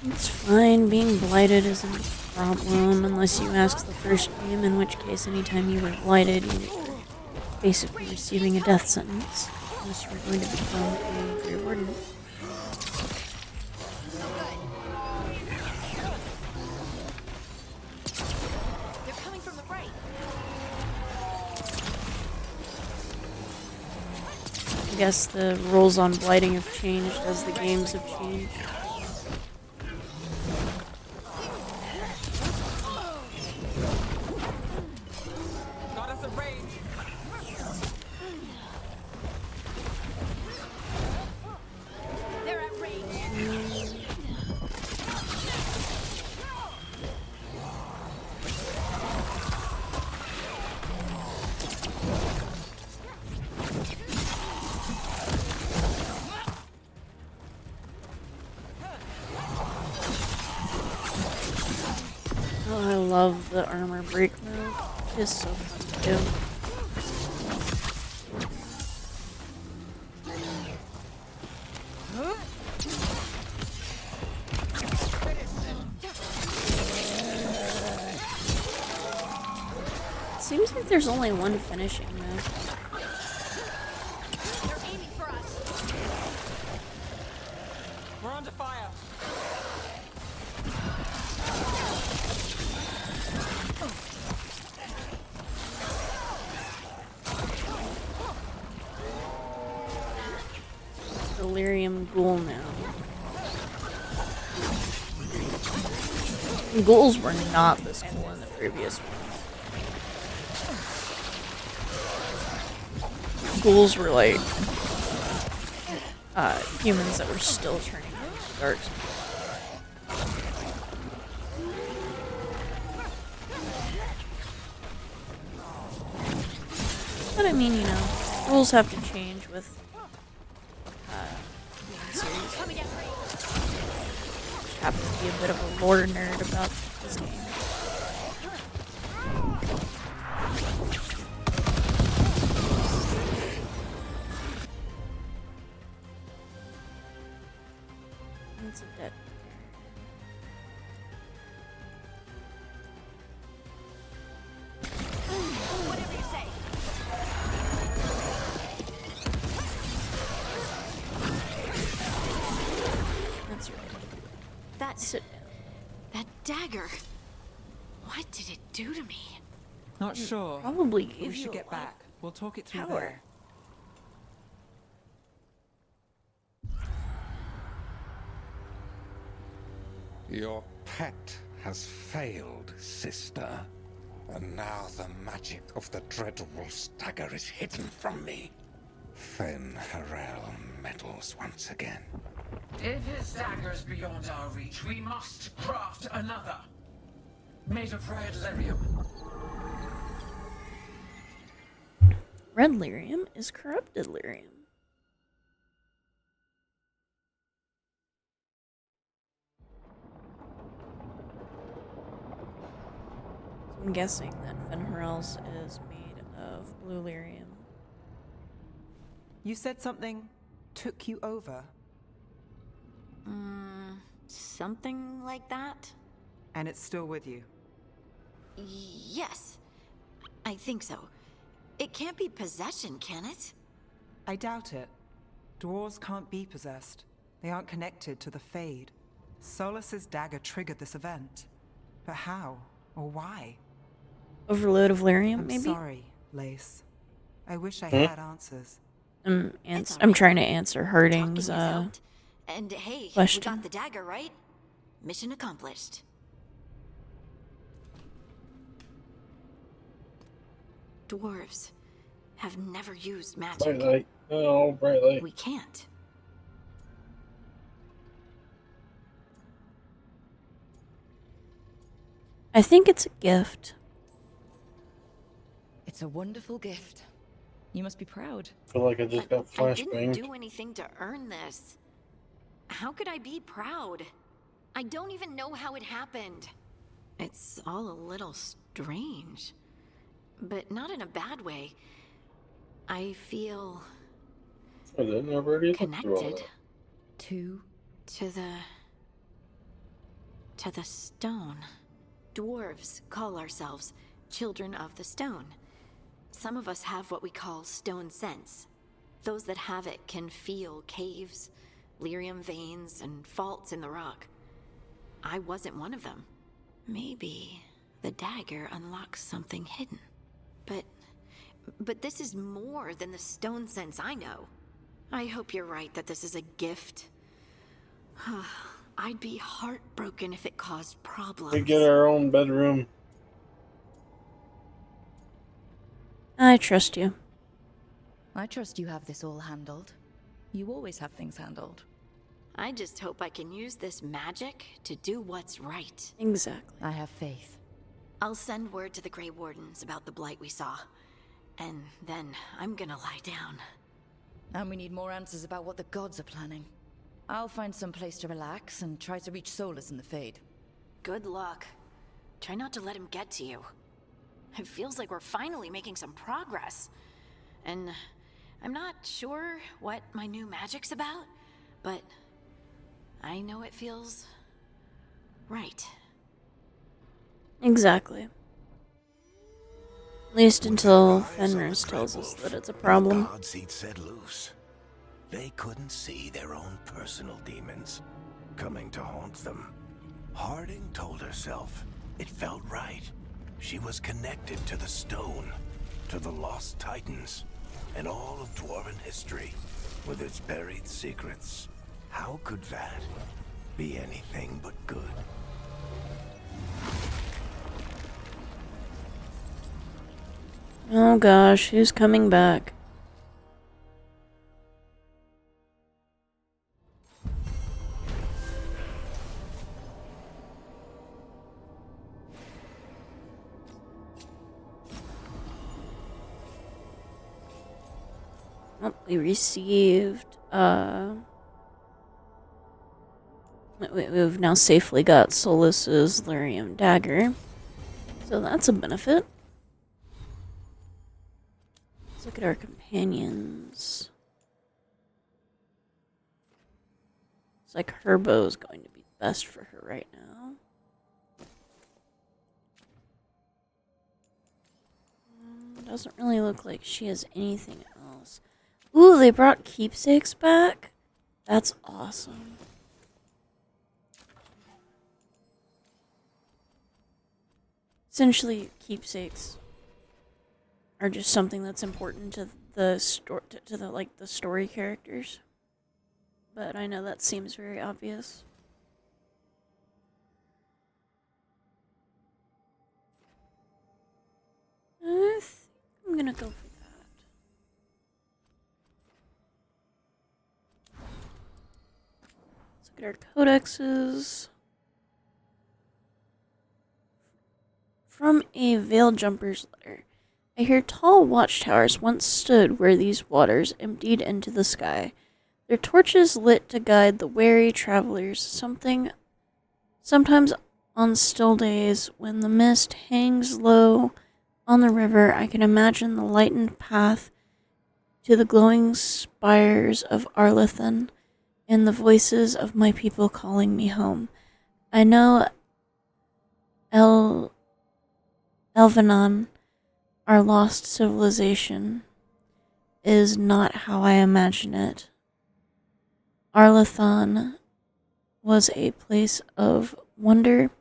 It's fine, being blighted isn't a problem unless you ask the first game, in which case anytime you were blighted you were basically receiving a death sentence. Unless you were going to become a Grey Warden. They're coming from the right. I guess the rules on blighting have changed as the games have changed. Oh, I love the armor break move. It's so fun to do. Seems like there's only one finishing move. They're aiming for us. We're under fire. Delirium Ghoul now. Ghouls were not this cool in the previous one. Ghouls were like humans that were still turning into dark spirits. But I mean, you know, rules have to change with series. Just happen to be a bit of a lore nerd about this game. It's a dead. Whatever you say. That's right. That that dagger. What did it do to me? Not sure. Probably We gave you should a get lot back. We'll talk it through power. there. Your pet has failed, sister. And now the magic of the Dreadwolf's dagger is hidden from me. Fen Harel meddles once again. If his dagger's beyond our reach, we must craft another. Made of red lyrium. Red lyrium is corrupted lyrium. I'm guessing that Fenrirel's is made of blue lyrium. You said something took you over. Something like that? And it's still with you. Yes. I think so. It can't be possession, can it? I doubt it. Dwarves can't be possessed. They aren't connected to the Fade. Solus's dagger triggered this event. But how? Or why? Overload of lyrium, I'm maybe? sorry, Lace. I wish I had answers. I'm trying to answer Harding's And hey, question. we got the dagger, right? Mission accomplished. Dwarves have never used magic. Bright light. Oh, bright light. We can't. I think it's a gift. It's a wonderful gift. You must be proud. I feel like I just got I didn't flashbanged. do anything to earn this. How could I be proud? I don't even know how it happened. It's all a little strange. but not in a bad way. I feel I didn't already look through all connected that. to the stone. Dwarves call ourselves children of the stone. Some of us have what we call stone sense. Those that have it can feel caves, lyrium veins, and faults in the rock. I wasn't one of them. Maybe the dagger unlocks something hidden. But this is more than the stone sense I know. I hope you're right that this is a gift. I'd be heartbroken if it caused problems. We get our own bedroom. I trust you. I trust you have this all handled. You always have things handled. I just hope I can use this magic to do what's right. Exactly. I have faith. I'll send word to the Grey Wardens about the blight we saw. And then I'm gonna lie down. And we need more answers about what the gods are planning. I'll find some place to relax and try to reach Solus in the Fade. Good luck. Try not to let him get to you. It feels like we're finally making some progress. And I'm not sure what my new magic's about, but I know it feels right. Exactly. At least until Fenris tells us that it's a problem. The gods he'd set loose. They couldn't see their own personal demons coming to haunt them. Harding told herself it felt right. She was connected to the stone, to the lost titans, and all of dwarven history, with its buried secrets. How could that be anything but good? Oh gosh, who's coming back? Oh, we received, we've now safely got Solus's Lyrium dagger. So that's a benefit. Let's look at our companions. It's like her bow is going to be best for her right now. Doesn't really look like she has anything else. Ooh, they brought keepsakes back? That's awesome. Essentially, keepsakes are just something that's important to the the story characters. But I know that seems very obvious. I think I'm gonna go for that. Let's look at our codexes. From a Veil Jumper's letter. I hear tall watchtowers once stood where these waters emptied into the sky, their torches lit to guide the wary travelers. Sometimes on still days, when the mist hangs low on the river, I can imagine the lightened path to the glowing spires of Arlethan and the voices of my people calling me home. I know Elvenon, our lost civilization, is not how I imagine it. Arlethan was a place of wonder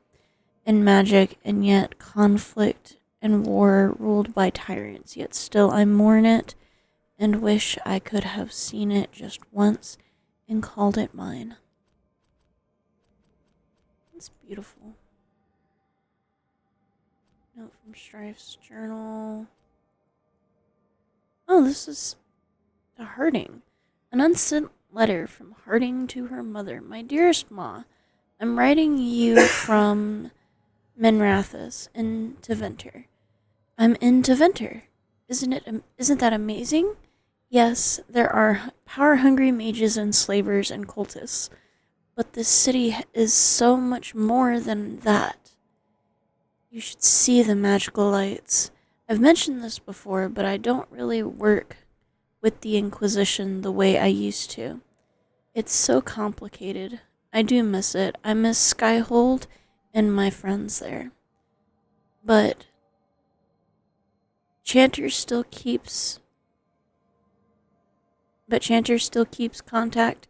and magic, and yet conflict and war ruled by tyrants. Yet still I mourn it and wish I could have seen it just once and called it mine. It's beautiful. Note from Strife's journal. Oh, this is to Harding. An unsent letter from Harding to her mother. My dearest Ma, I'm writing you from Menrathis in Teventer. I'm in Teventer. Isn't that amazing? Yes, there are power-hungry mages and slavers and cultists, but this city is so much more than that. You should see the magical lights. I've mentioned this before, but I don't really work with the Inquisition the way I used to. It's so complicated. I do miss it. I miss Skyhold and my friends there. But Chanter still keeps contact,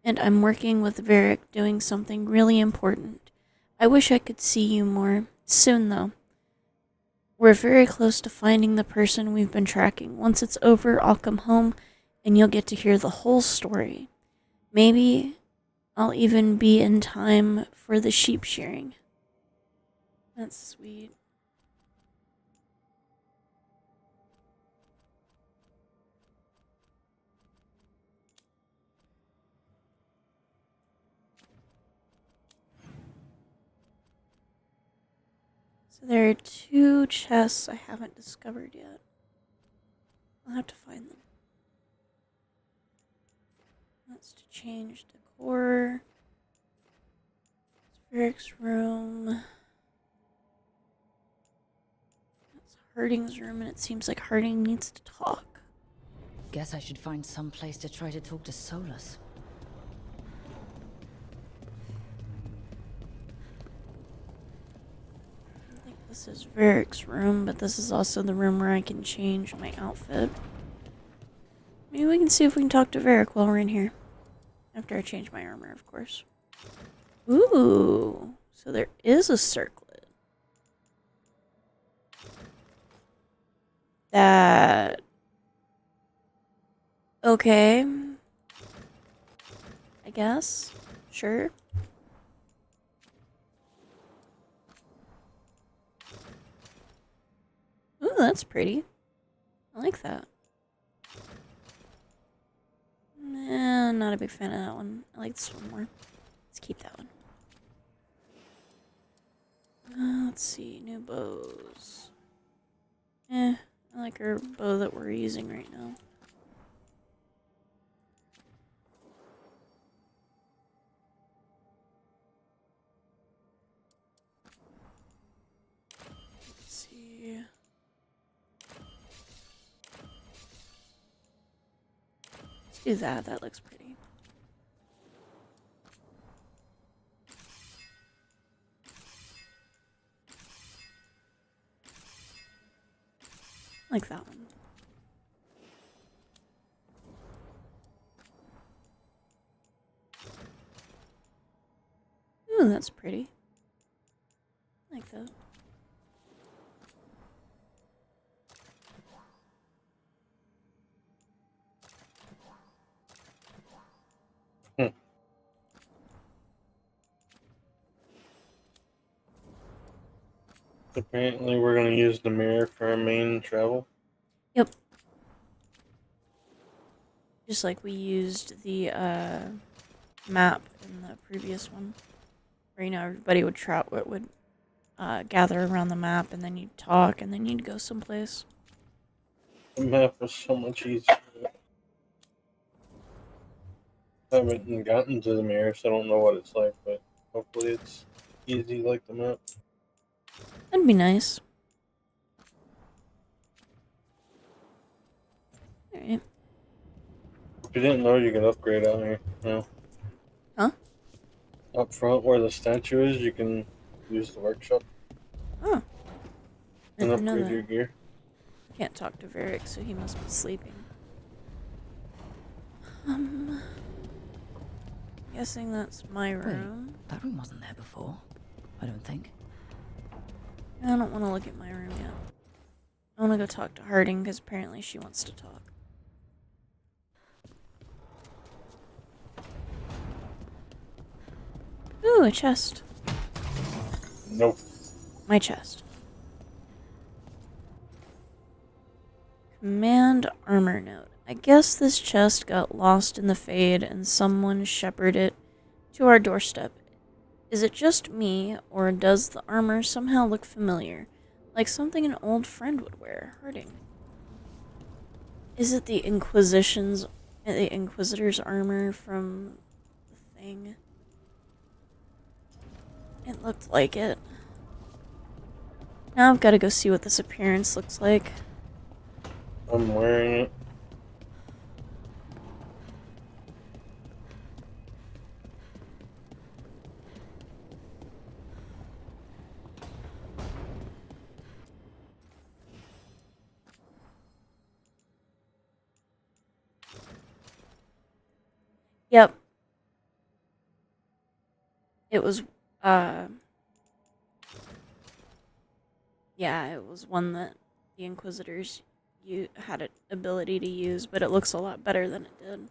and I'm working with Varric doing something really important. I wish I could see you more. Soon, though. We're very close to finding the person we've been tracking. Once it's over, I'll come home, and you'll get to hear the whole story. Maybe I'll even be in time for the sheep shearing. That's sweet. So there are 2 chests I haven't discovered yet. I'll have to find them. That's to change decor. Varric's room. That's Harding's room, and it seems like Harding needs to talk. Guess I should find some place to try to talk to Solus. I think this is Varric's room, but this is also the room where I can change my outfit. Maybe we can see if we can talk to Varric while we're in here. After I change my armor, of course. Ooh, so there is a circlet. That... Okay. I guess. Sure. Ooh, that's pretty. I like that. Nah, not a big fan of that one. I like this one more. Let's keep that one. Let's see. New bows. I like our bow that we're using right now. Let's see. Let's do that. That looks pretty. Like that one. Ooh, that's pretty. Like that. Apparently we're going to use the mirror for our main travel. Yep. Just like we used the map in the previous one. Where, you know, everybody would gather around the map, and then you'd talk, and then you'd go someplace. The map was so much easier. I haven't gotten to the mirror, so I don't know what it's like, but hopefully it's easy like the map. That'd be nice. Alright. If you didn't know, you can upgrade out here now. Huh? Up front where the statue is, you can use the workshop. Oh. And Didn't know upgrade that. your gear. Can't talk to Varric, so he must be sleeping. Guessing that's my room. Wait, that room wasn't there before. I don't think. I don't want to look at my room yet. I want to go talk to Harding because apparently she wants to talk. Ooh, a chest. Nope. My chest. Command armor note. I guess this chest got lost in the Fade and someone shepherded it to our doorstep. Is it just me, or does the armor somehow look familiar? Like something an old friend would wear? Harding. Is it the Inquisitor's armor from the thing? It looked like it. Now I've got to go see what this appearance looks like. I'm wearing it. Yep. It was, yeah, it was one that the Inquisitors had an ability to use, but it looks a lot better than it did.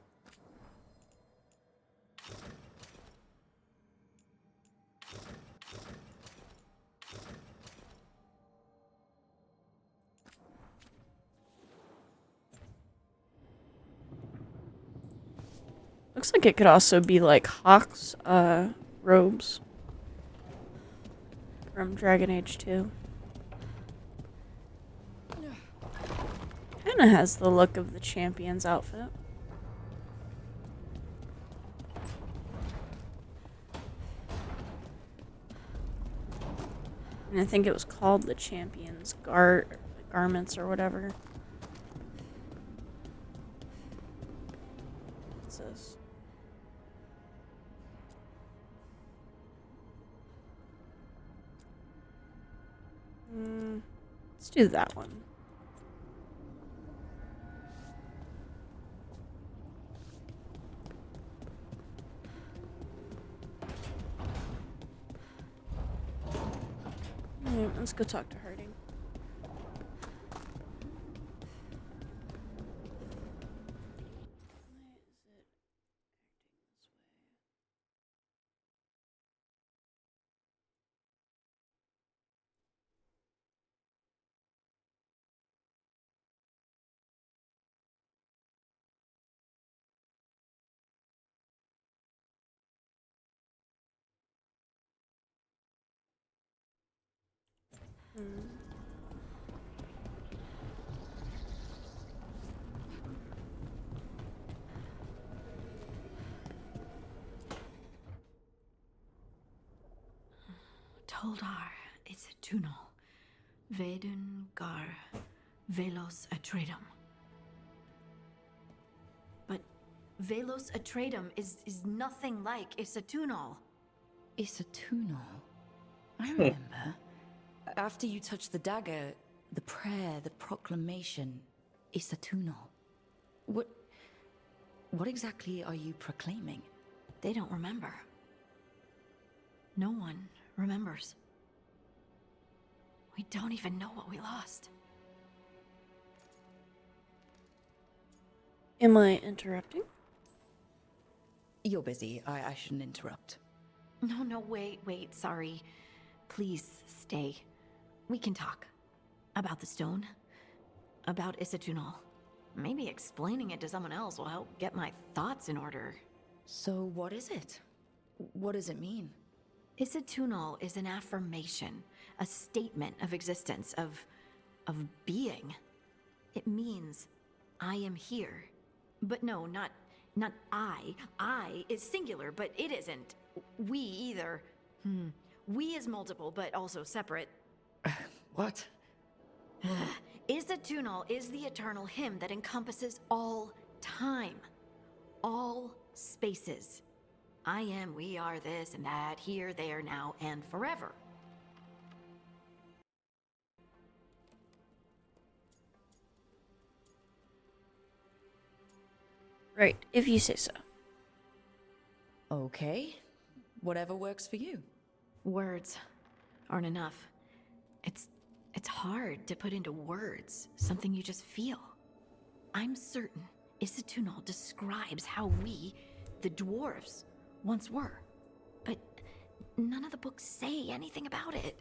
Looks like it could also be like Hawk's robes from Dragon Age 2. Kinda has the look of the champion's outfit. And I think it was called the champion's garments or whatever. What's this? Let's do that one. Alright, let's go talk to Harding. Toldar, it's a tunnel. Veilguard, Velos Atreidim. But Velos Atreidim is nothing like Isatunal. Isatunal? I remember. After you touched the dagger, the prayer, the proclamation, Isatunal. What exactly are you proclaiming? They don't remember. No one remembers. We don't even know what we lost. Am I interrupting? You're busy. I shouldn't interrupt. No, wait, sorry. Please stay. We can talk. About the stone. About Isatunal. Maybe explaining it to someone else will help get my thoughts in order. So what is it? What does it mean? Isatunal is an affirmation, a statement of existence, of being. It means, I am here. But no, not I. I is singular, but it isn't. We either. We is multiple, but also separate. What? Isatunal is the eternal hymn that encompasses all time. All spaces. I am, we are, this and that, here, there, now, and forever. Right, if you say so. Okay. Whatever works for you. Words aren't enough. It's hard to put into words something you just feel. I'm certain Isatunal describes how we, the dwarves, once were. But none of the books say anything about it.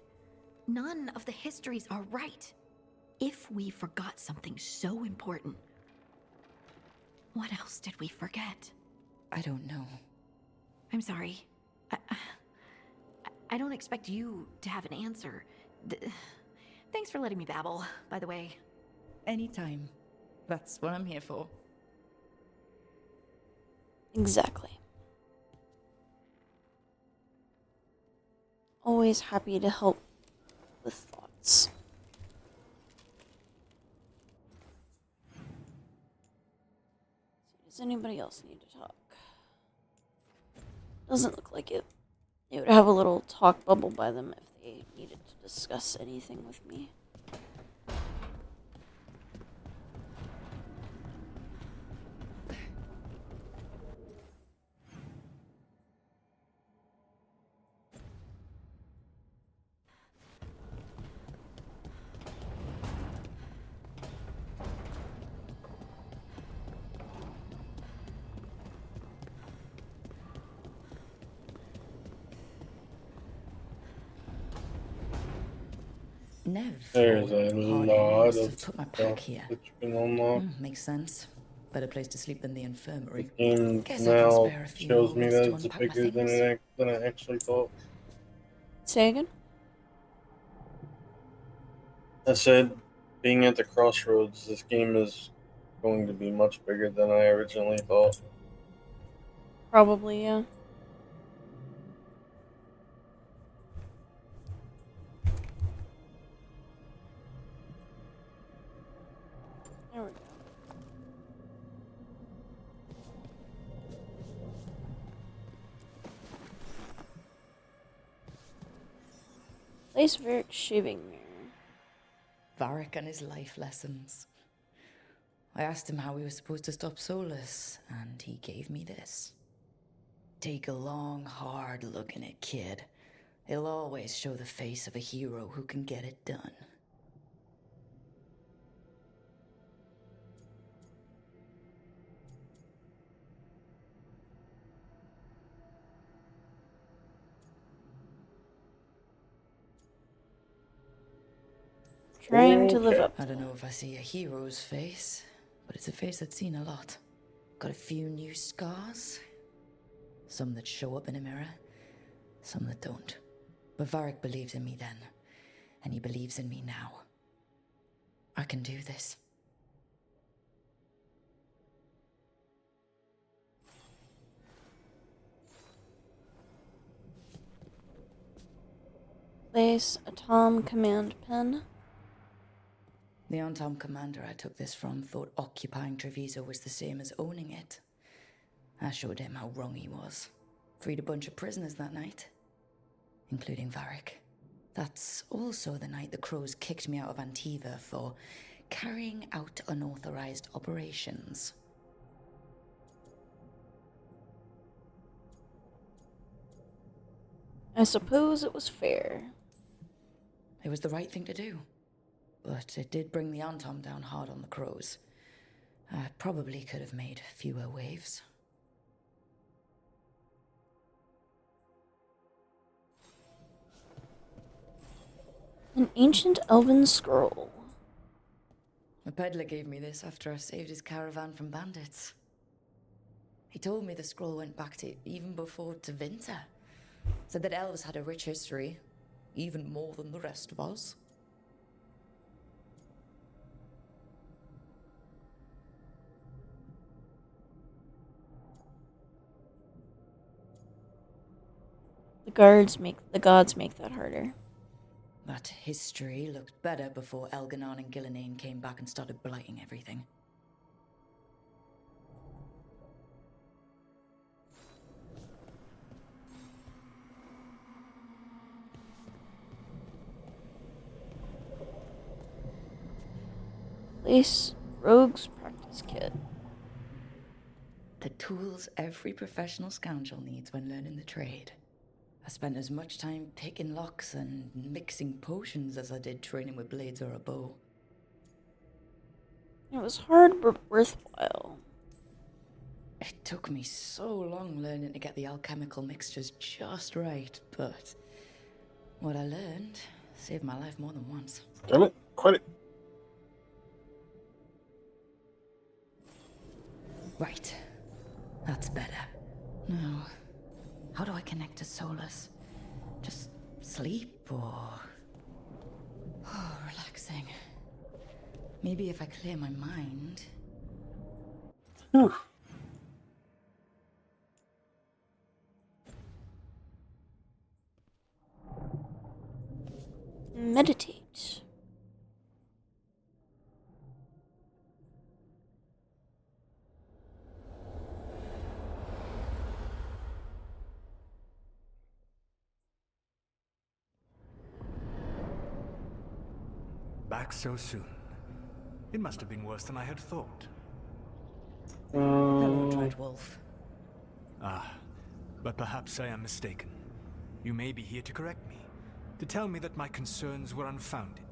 None of the histories are right. If we forgot something so important, what else did we forget? I don't know. I'm sorry. I don't expect you to have an answer. Thanks for letting me babble, by the way. Anytime. That's what I'm here for. Exactly. Always happy to help with thoughts. Does anybody else need to talk? Doesn't look like it. They would have a little talk bubble by them if they needed to discuss anything with me. Nev. There's a lot Must of have put my stuff pack here. that you can unlock. Makes sense. Better place to sleep than the infirmary. Game Guess I can now spare a few shows me moments that to it's unpack my bigger than things. than I actually thought. Say again? I said, being at the crossroads, this game is going to be much bigger than I originally thought. Probably, yeah. There we go. Place Varric's shaving mirror. Varric and his life lessons. I asked him how we were supposed to stop Solus, and he gave me this. Take a long, hard look in it, kid. It'll always show the face of a hero who can get it done. Trying to live up. I don't know if I see a hero's face, but it's a face that's seen a lot. Got a few new scars. Some that show up in a mirror, some that don't. But Varric believed in me then, and he believes in me now. I can do this. Place a Tom command pen. The on-time commander I took this from thought occupying Treviso was the same as owning it. I showed him how wrong he was. Freed a bunch of prisoners that night, including Varric. That's also the night the Crows kicked me out of Antiva for carrying out unauthorized operations. I suppose it was fair. It was the right thing to do. But it did bring the Antom down hard on the Crows. I probably could have made fewer waves. An ancient elven scroll. A peddler gave me this after I saved his caravan from bandits. He told me the scroll went back to even before Tevinter. Said that elves had a rich history, even more than the rest of us. The gods make that harder. That history looked better before Elganon and Gillenane came back and started blighting everything. Place Rogue's practice kit. The tools every professional scoundrel needs when learning the trade. I spent as much time picking locks and mixing potions as I did training with blades or a bow. It was hard but worthwhile. It took me so long learning to get the alchemical mixtures just right, but what I learned saved my life more than once. Damn it, quit it. Right. That's better. Now, how do I connect to Solus? Just sleep or... Oh, relaxing. Maybe if I clear my mind... Whew. Meditate. Back so soon. It must have been worse than I had thought. Hello, Dreadwolf. Ah, but perhaps I am mistaken. You may be here to correct me, to tell me that my concerns were unfounded.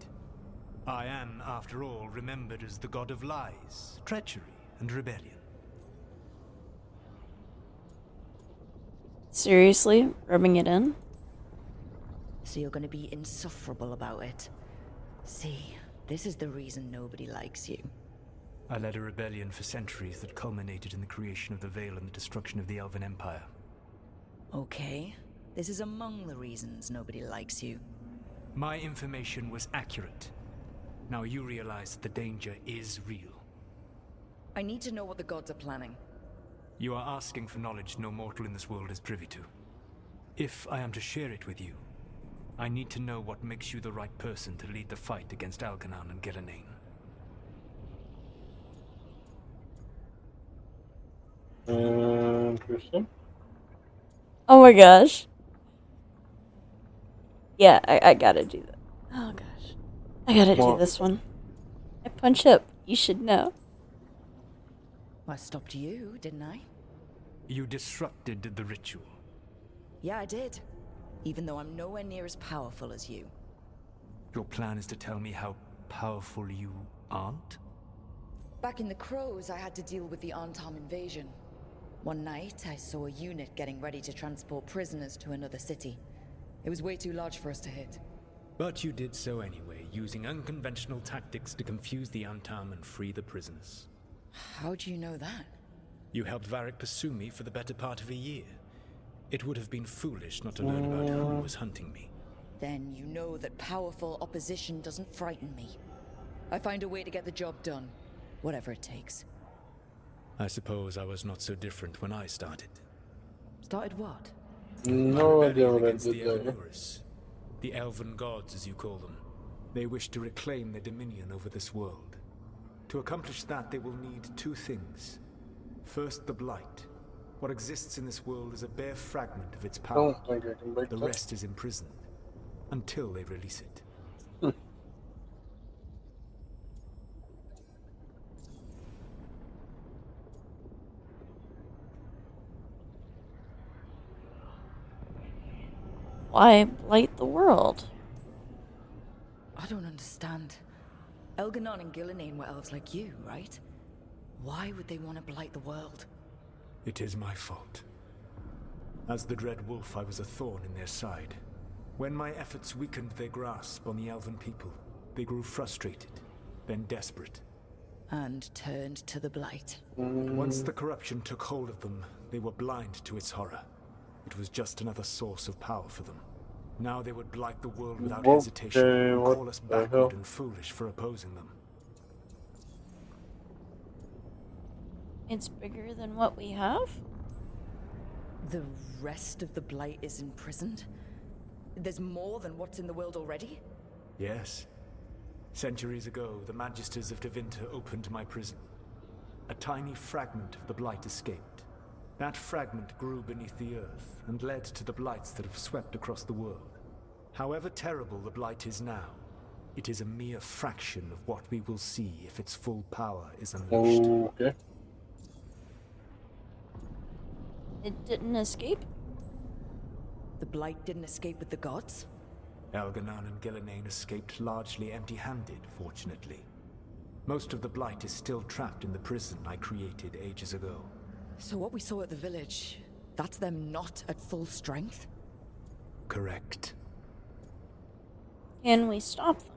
I am, after all, remembered as the god of lies, treachery, and rebellion. Seriously? Rubbing it in? So you're gonna be insufferable about it. See, this is the reason nobody likes you. I led a rebellion for centuries that culminated in the creation of the Veil and the destruction of the Elven Empire. Okay, this is among the reasons nobody likes you. My information was accurate. Now you realize that the danger is real. I need to know what the gods are planning. You are asking for knowledge no mortal in this world is privy to. If I am to share it with you, I need to know what makes you the right person to lead the fight against Algernon and Gillenane. Interesting. Oh my gosh. Yeah, I gotta do that. Oh gosh. I gotta do this one. I punch up. You should know. I stopped you, didn't I? You disrupted the ritual. Yeah, I did. Even though I'm nowhere near as powerful as you. Your plan is to tell me how powerful you aren't? Back in the Crows, I had to deal with the Arntam invasion. One night, I saw a unit getting ready to transport prisoners to another city. It was way too large for us to hit. But you did so anyway, using unconventional tactics to confuse the Arntam and free the prisoners. How do you know that? You helped Varric pursue me for the better part of a year. It would have been foolish not to learn about who was hunting me. Then you know that powerful opposition doesn't frighten me. I find a way to get the job done, whatever it takes. I suppose I was not so different when I started. Started what? No idea what I Against did the there. Elvenors, the Elven gods, as you call them. They wish to reclaim their dominion over this world. To accomplish that, they will need two things. First, the Blight. What exists in this world is a bare fragment of its power. Don't think I can break The that. rest is imprisoned, until they release it. Why blight the world? I don't understand. Elganon and Gillenane were elves like you, right? Why would they want to blight the world? It is my fault. As the Dread Wolf, I was a thorn in their side. When my efforts weakened their grasp on the Elven people, they grew frustrated, then desperate. And turned to the Blight. Once the corruption took hold of them, they were blind to its horror. It was just another source of power for them. Now they would blight the world without hesitation, and what call us the hell? backward and foolish for opposing them. It's bigger than what we have? The rest of the Blight is imprisoned? There's more than what's in the world already? Yes. Centuries ago, the Magisters of Tevinter opened my prison. A tiny fragment of the Blight escaped. That fragment grew beneath the earth and led to the Blights that have swept across the world. However terrible the Blight is now, it is a mere fraction of what we will see if its full power is unleashed. Okay. It didn't escape? The Blight didn't escape with the gods? Elganon and Gillenane escaped largely empty-handed, fortunately. Most of the Blight is still trapped in the prison I created ages ago. So what we saw at the village, that's them not at full strength? Correct. Can we stop them?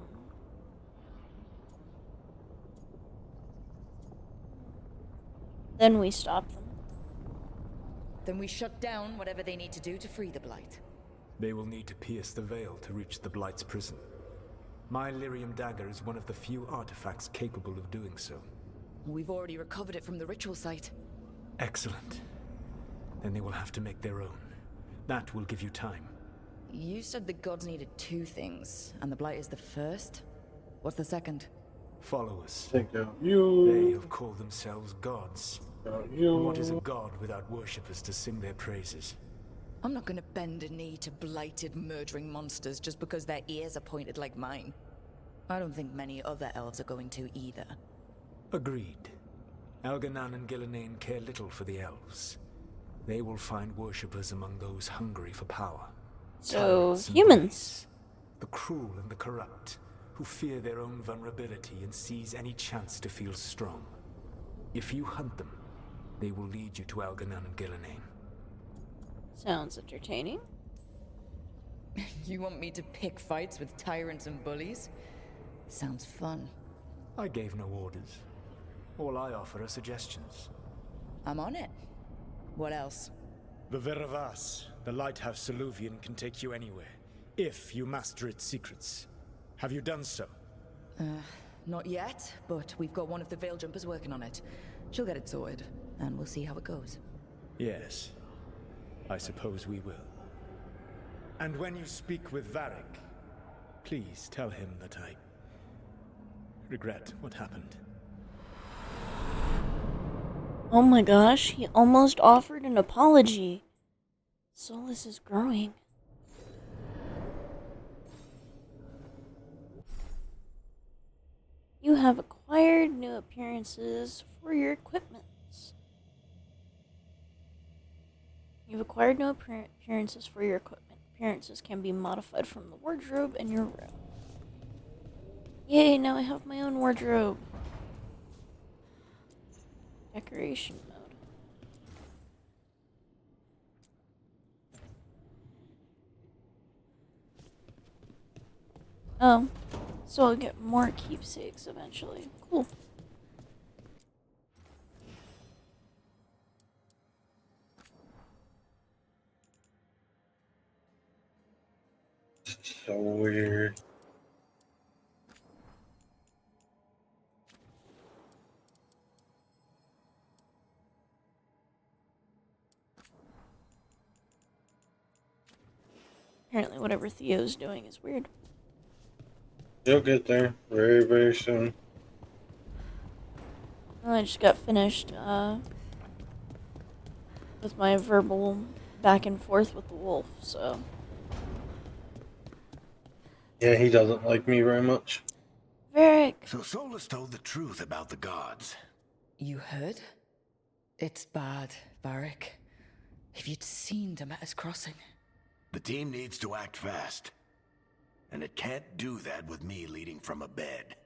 Then we stop them. Then we shut down whatever they need to do to free the Blight. They will need to pierce the veil to reach the Blight's prison. My Lyrium dagger is one of the few artifacts capable of doing so. We've already recovered it from the ritual site. Excellent. Then they will have to make their own. That will give you time. You said the gods needed two things, and the Blight is the first? What's the second? Followers. Take out you. They have called themselves gods. You. What is a god without worshippers to sing their praises? I'm not gonna bend a knee to blighted, murdering monsters just because their ears are pointed like mine. I don't think many other elves are going to either. Agreed. Elganan and Gillenane care little for the elves. They will find worshippers among those hungry for power. So, Tyrants and humans. bullies, the cruel and the corrupt, who fear their own vulnerability and seize any chance to feel strong. If you hunt them, they will lead you to Elganan and Gillenane. Sounds entertaining. You want me to pick fights with tyrants and bullies? Sounds fun. I gave no orders. All I offer are suggestions. I'm on it. What else? The Veravas, the lighthouse Soluvian, can take you anywhere, if you master its secrets. Have you done so? Not yet, but we've got one of the Veil Jumpers working on it. She'll get it sorted, and we'll see how it goes. Yes. I suppose we will. And when you speak with Varric, please tell him that I regret what happened. Oh my gosh, he almost offered an apology. Solus is growing. You have acquired new appearances for your equipment. You've acquired new appearances for your equipment. Appearances can be modified from the wardrobe in your room. Yay, now I have my own wardrobe. Decoration mode. Oh, so I'll get more keepsakes eventually. Cool. So weird. Apparently whatever Theo's doing is weird. You'll get there very, very soon. Well, I just got finished with my verbal back and forth with the wolf, so... Yeah, he doesn't like me very much. Varric! So Solus told the truth about the gods. You heard? It's bad, Varric. If you'd seen Demeter's crossing. The team needs to act fast. And it can't do that with me leading from a bed.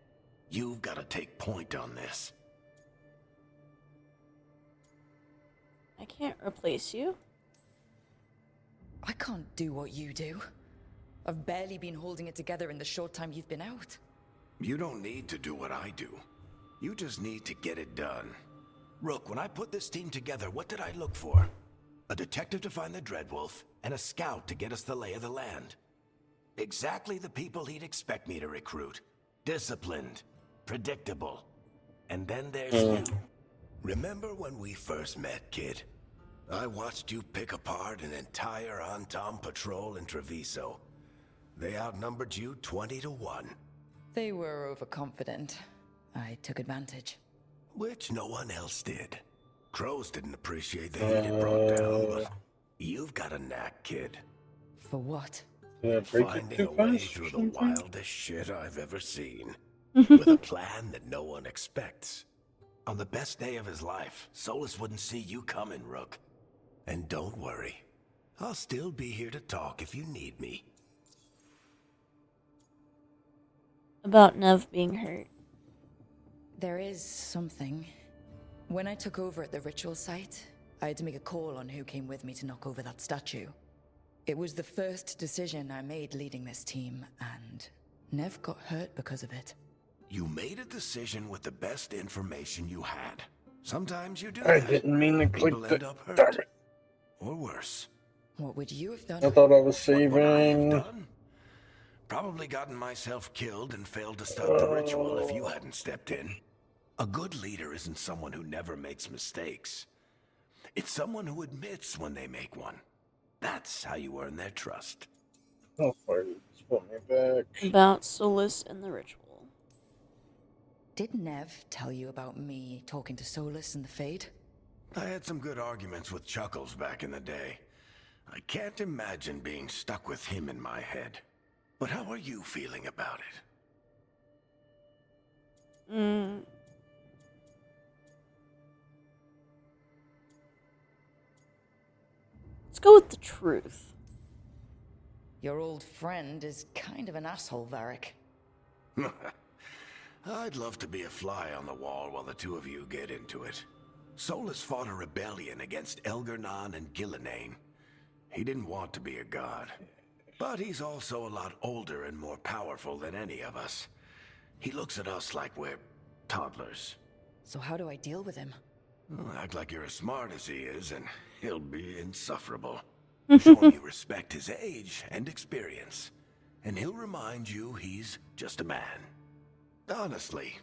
You've got to take point on this. I can't replace you. I can't do what you do. I've barely been holding it together in the short time you've been out. You don't need to do what I do. You just need to get it done. Rook, when I put this team together, what did I look for? A detective to find the Dreadwolf, and a scout to get us the lay of the land. Exactly the people he'd expect me to recruit. Disciplined, predictable. And then there's you. Remember when we first met, kid? I watched you pick apart an entire Antom patrol in Treviso. They outnumbered you 20-1. They were overconfident. I took advantage. Which no one else did. Crows didn't appreciate the heat it brought down, but you've got a knack, kid. For what? Finding a way through the wildest shit I've ever seen. With a plan that no one expects. On the best day of his life, Solus wouldn't see you coming, Rook. And don't worry. I'll still be here to talk if you need me. About Nev being hurt. There is something. When I took over at the ritual site, I had to make a call on who came with me to knock over that statue. It was the first decision I made leading this team, and Nev got hurt because of it. You made a decision with the best information you had. Sometimes you do I that. didn't mean to click People that. end up hurt. Damn it. Or worse. What would you have done? I thought I was What would I have saving. done? Probably gotten myself killed and failed to stop the ritual if you hadn't stepped in. A good leader isn't someone who never makes mistakes. It's someone who admits when they make one. That's how you earn their trust. Oh, fire. Just put me back. About Solus and the ritual. Did Nev tell you about me talking to Solus and the Fade? I had some good arguments with Chuckles back in the day. I can't imagine being stuck with him in my head. But how are you feeling about it? Let's go with the truth. Your old friend is kind of an asshole, Varric. I'd love to be a fly on the wall while the two of you get into it. Solus fought a rebellion against Elgar'nan and Gillenane. He didn't want to be a god. But he's also a lot older and more powerful than any of us. He looks at us like we're toddlers. So how do I deal with him? Well, act like you're as smart as he is, and he'll be insufferable. Show him you respect his age and experience, and he'll remind you he's just a man. Honestly,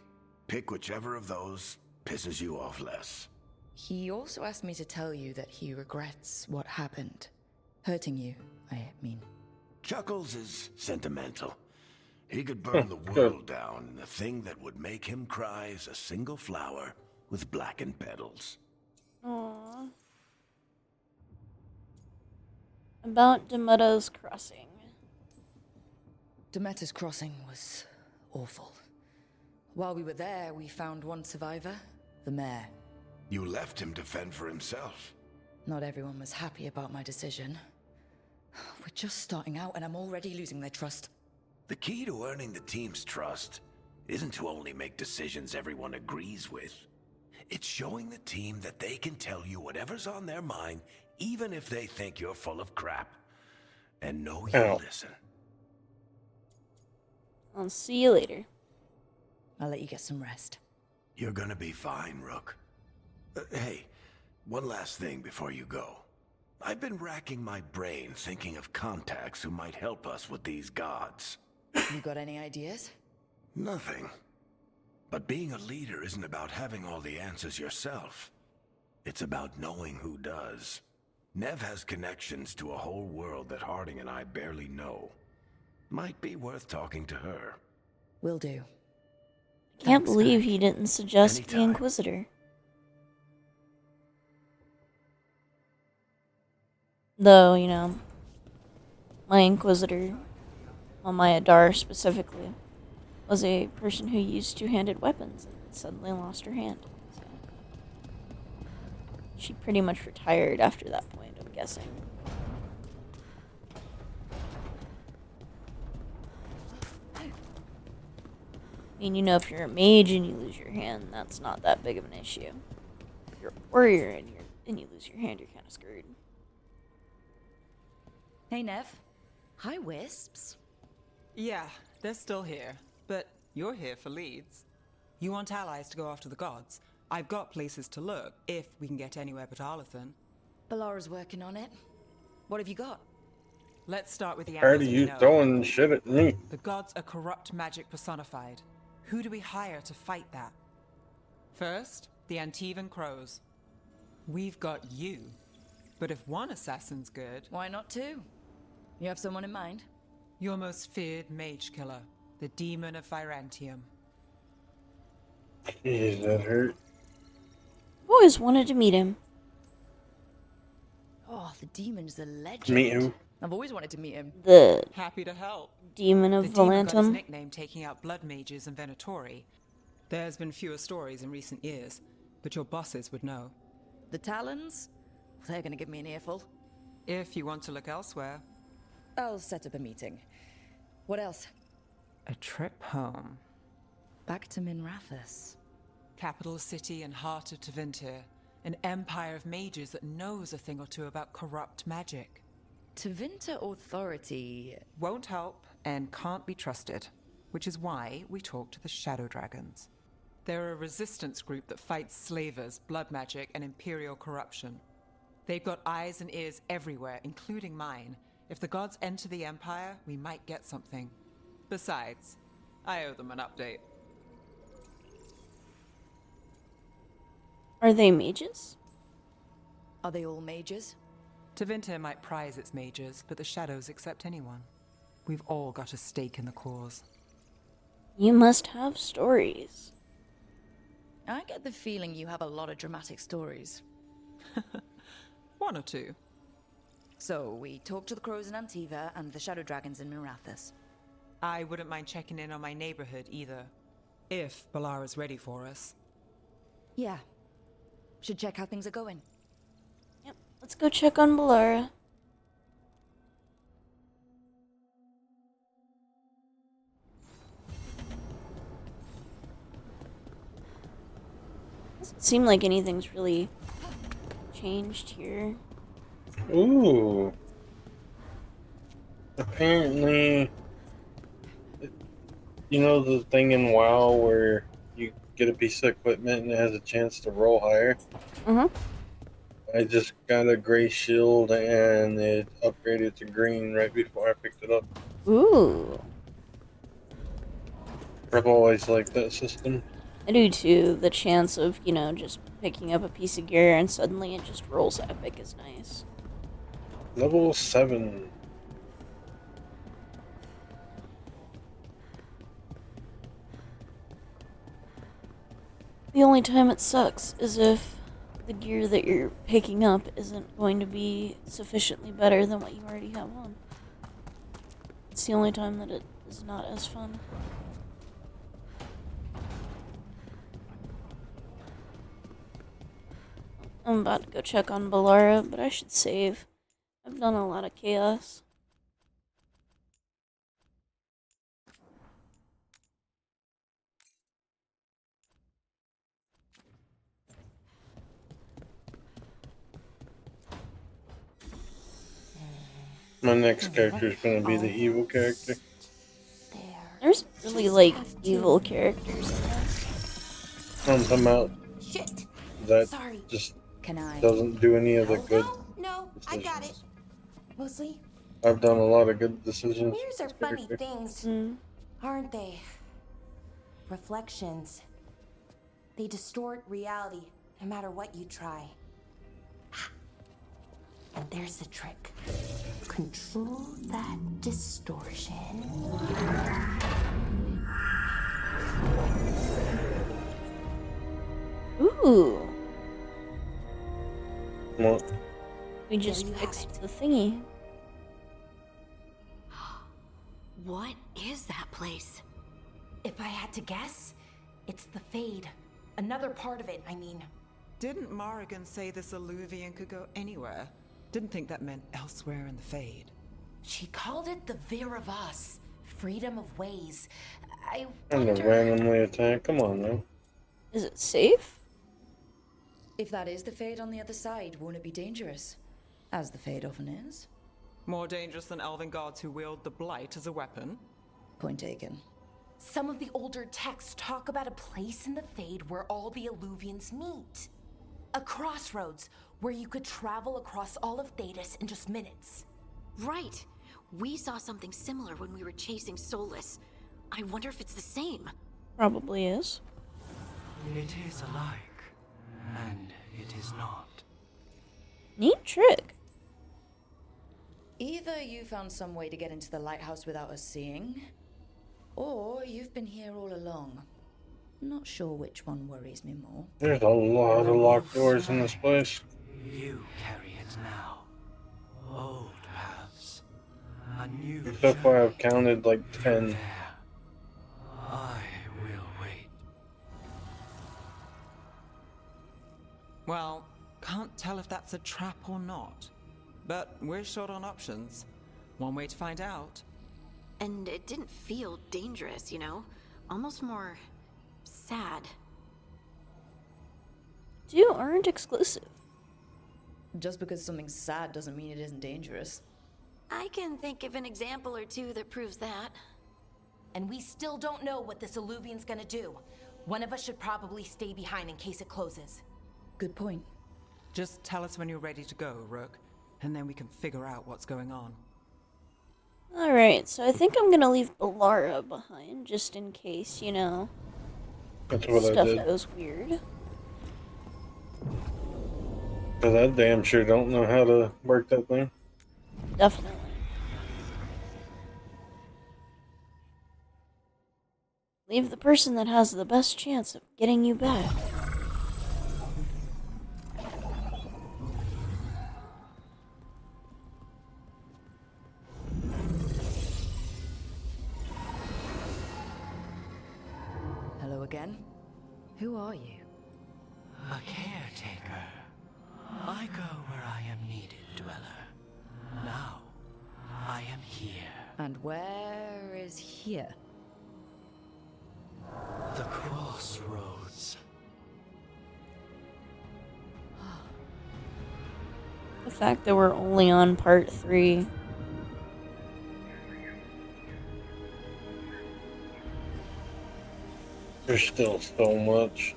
pick whichever of those pisses you off less. He also asked me to tell you that he regrets what happened. Hurting you, I mean. Chuckles is sentimental. He could burn the world down, and the thing that would make him cry is a single flower with blackened petals. Aww. About Demeter's Crossing. Demeter's Crossing was awful. While we were there, we found one survivor, the mayor. You left him to fend for himself. Not everyone was happy about my decision. We're just starting out and I'm already losing their trust. The key to earning the team's trust isn't to only make decisions everyone agrees with. It's showing the team that they can tell you whatever's on their mind, even if they think you're full of crap. And know you'll listen. I'll see you later. I'll let you get some rest. You're gonna be fine, Rook. Hey, one last thing before you go. I've been racking my brain thinking of contacts who might help us with these gods. You got any ideas? Nothing. But being a leader isn't about having all the answers yourself. It's about knowing who does. Nev has connections to a whole world that Harding and I barely know. Might be worth talking to her. Will do. I can't believe he didn't suggest the Inquisitor. Though, you know, my Inquisitor, well, my Adar specifically, was a person who used two-handed weapons and suddenly lost her hand. So she pretty much retired after that point, I'm guessing. I mean, you know, if you're a mage and you lose your hand, that's not that big of an issue. If you're a warrior and you lose your hand, you're kind of screwed. Hey, Nev. Hi, Wisps. Yeah, they're still here. But you're here for leads. You want allies to go after the gods? I've got places to look, if we can get anywhere but Arlethan. Balara's working on it. What have you got? Let's start with the Tired answers of we you know. throwing shit at me. The gods are corrupt magic personified. Who do we hire to fight that? First, the Antivan Crows. We've got you. But if one assassin's good... Why not two? You have someone in mind? Your most feared mage killer, the Demon of Virantium. Jeez, that hurt. I've always wanted to meet him. Oh, the demon's a legend. Meet who? I've always wanted to meet him. The Happy to help. Demon of The demon got his Valentum. nickname taking out blood mages in Venatori. There's been fewer stories in recent years, but your bosses would know. The Talons? They're gonna give me an earful. If you want to look elsewhere. I'll set up a meeting. What else? A trip home. Back to Minrathous. Capital city and heart of Tevinter. An empire of mages that knows a thing or two about corrupt magic. Tevinter Authority... Won't help and can't be trusted. Which is why we talk to the Shadow Dragons. They're a resistance group that fights slavers, blood magic, and imperial corruption. They've got eyes and ears everywhere, including mine. If the gods enter the Empire, we might get something. Besides, I owe them an update. Are they mages? Are they all mages? Tevinter might prize its mages, but the Shadows accept anyone. We've all got a stake in the cause. You must have stories. I get the feeling you have a lot of dramatic stories. One or two. So, we talked to the Crows in Antiva and the Shadow Dragons in Minrathous. I wouldn't mind checking in on my neighborhood either. If Balara's ready for us. Yeah. Should check how things are going. Yep, let's go check on Balara. Doesn't seem like anything's really changed here. Ooh. Apparently, you know the thing in WoW where you get a piece of equipment and it has a chance to roll higher? Mm-hmm. I just got a gray shield and it upgraded to green right before I picked it up. Ooh. I've always liked that system. I do too. The chance of, you know, just picking up a piece of gear and suddenly it just rolls epic is nice. Level 7. The only time it sucks is if the gear that you're picking up isn't going to be sufficiently better than what you already have on. It's the only time that it is not as fun. I'm about to go check on Balara, but I should save. I've done a lot of chaos. My next character is going to be the evil character. There's really, like, evil characters in this. I'm talking about Shit. that Sorry. just Can I? doesn't do any of the good No, I got it. Mostly, I've done a lot of good decisions. mirrors are with this funny character. things, aren't they? Reflections. They distort reality, no matter what you try. And there's the trick. Control that distortion. Ooh. What? We just fixed the thingy. What is that place? If I had to guess, it's the Fade. Another part of it, I mean. Didn't Morrigan say this Illuvian could go anywhere? Didn't think that meant elsewhere in the Fade. She called it the Vir of Us. Freedom of ways. I I'm gonna randomly attack. Come on now. Is it safe? If that is the Fade on the other side, won't it be dangerous? As the Fade often is. More dangerous than elven gods who wield the Blight as a weapon? Point taken. Some of the older texts talk about a place in the Fade where all the Illuvians meet. A crossroads where you could travel across all of Thedas in just minutes. Right. We saw something similar when we were chasing Solus. I wonder if it's the same. Probably is. It is alike, and it is not. Neat trick. Either you found some way to get into the lighthouse without us seeing, or you've been here all along. Not sure which one worries me more. There's a lot of locked doors in this place. You carry it now. Old paths. A new So far I've counted like 10. I will wait. Well, can't tell if that's a trap or not. But we're short on options. One way to find out. And it didn't feel dangerous, you know? Almost more sad. Two aren't exclusive. Just because something's sad doesn't mean it isn't dangerous. I can think of an example or two that proves that. And we still don't know what this Illuvian's gonna do. One of us should probably stay behind in case it closes. Good point. Just tell us when you're ready to go, Rook, and then we can figure out what's going on. Alright, so I think I'm gonna leave Balara behind, just in case, you know. That's what stuff I did. that was weird. Cause I damn sure don't know how to work that thing. Definitely. Leave the person that has the best chance of getting you back. Hello, again. Who are you? A caretaker. I go where I am needed, Dweller. Now, I am here. And where is here? The crossroads. The fact that we're only on part 3. There's still so much.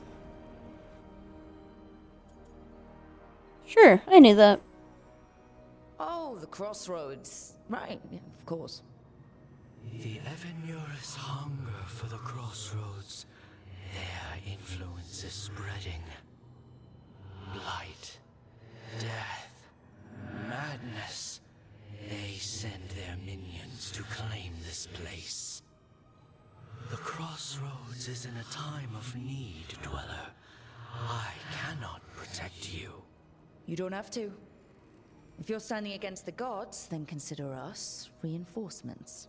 Sure, I knew that. Oh, the crossroads. Right, yeah, of course. The Evanurus hunger for the crossroads. Their influence is spreading. Blight, death, madness. They send their minions to claim this place. The crossroads is in a time of need, Dweller. I cannot protect you. You don't have to. If you're standing against the gods, then consider us reinforcements.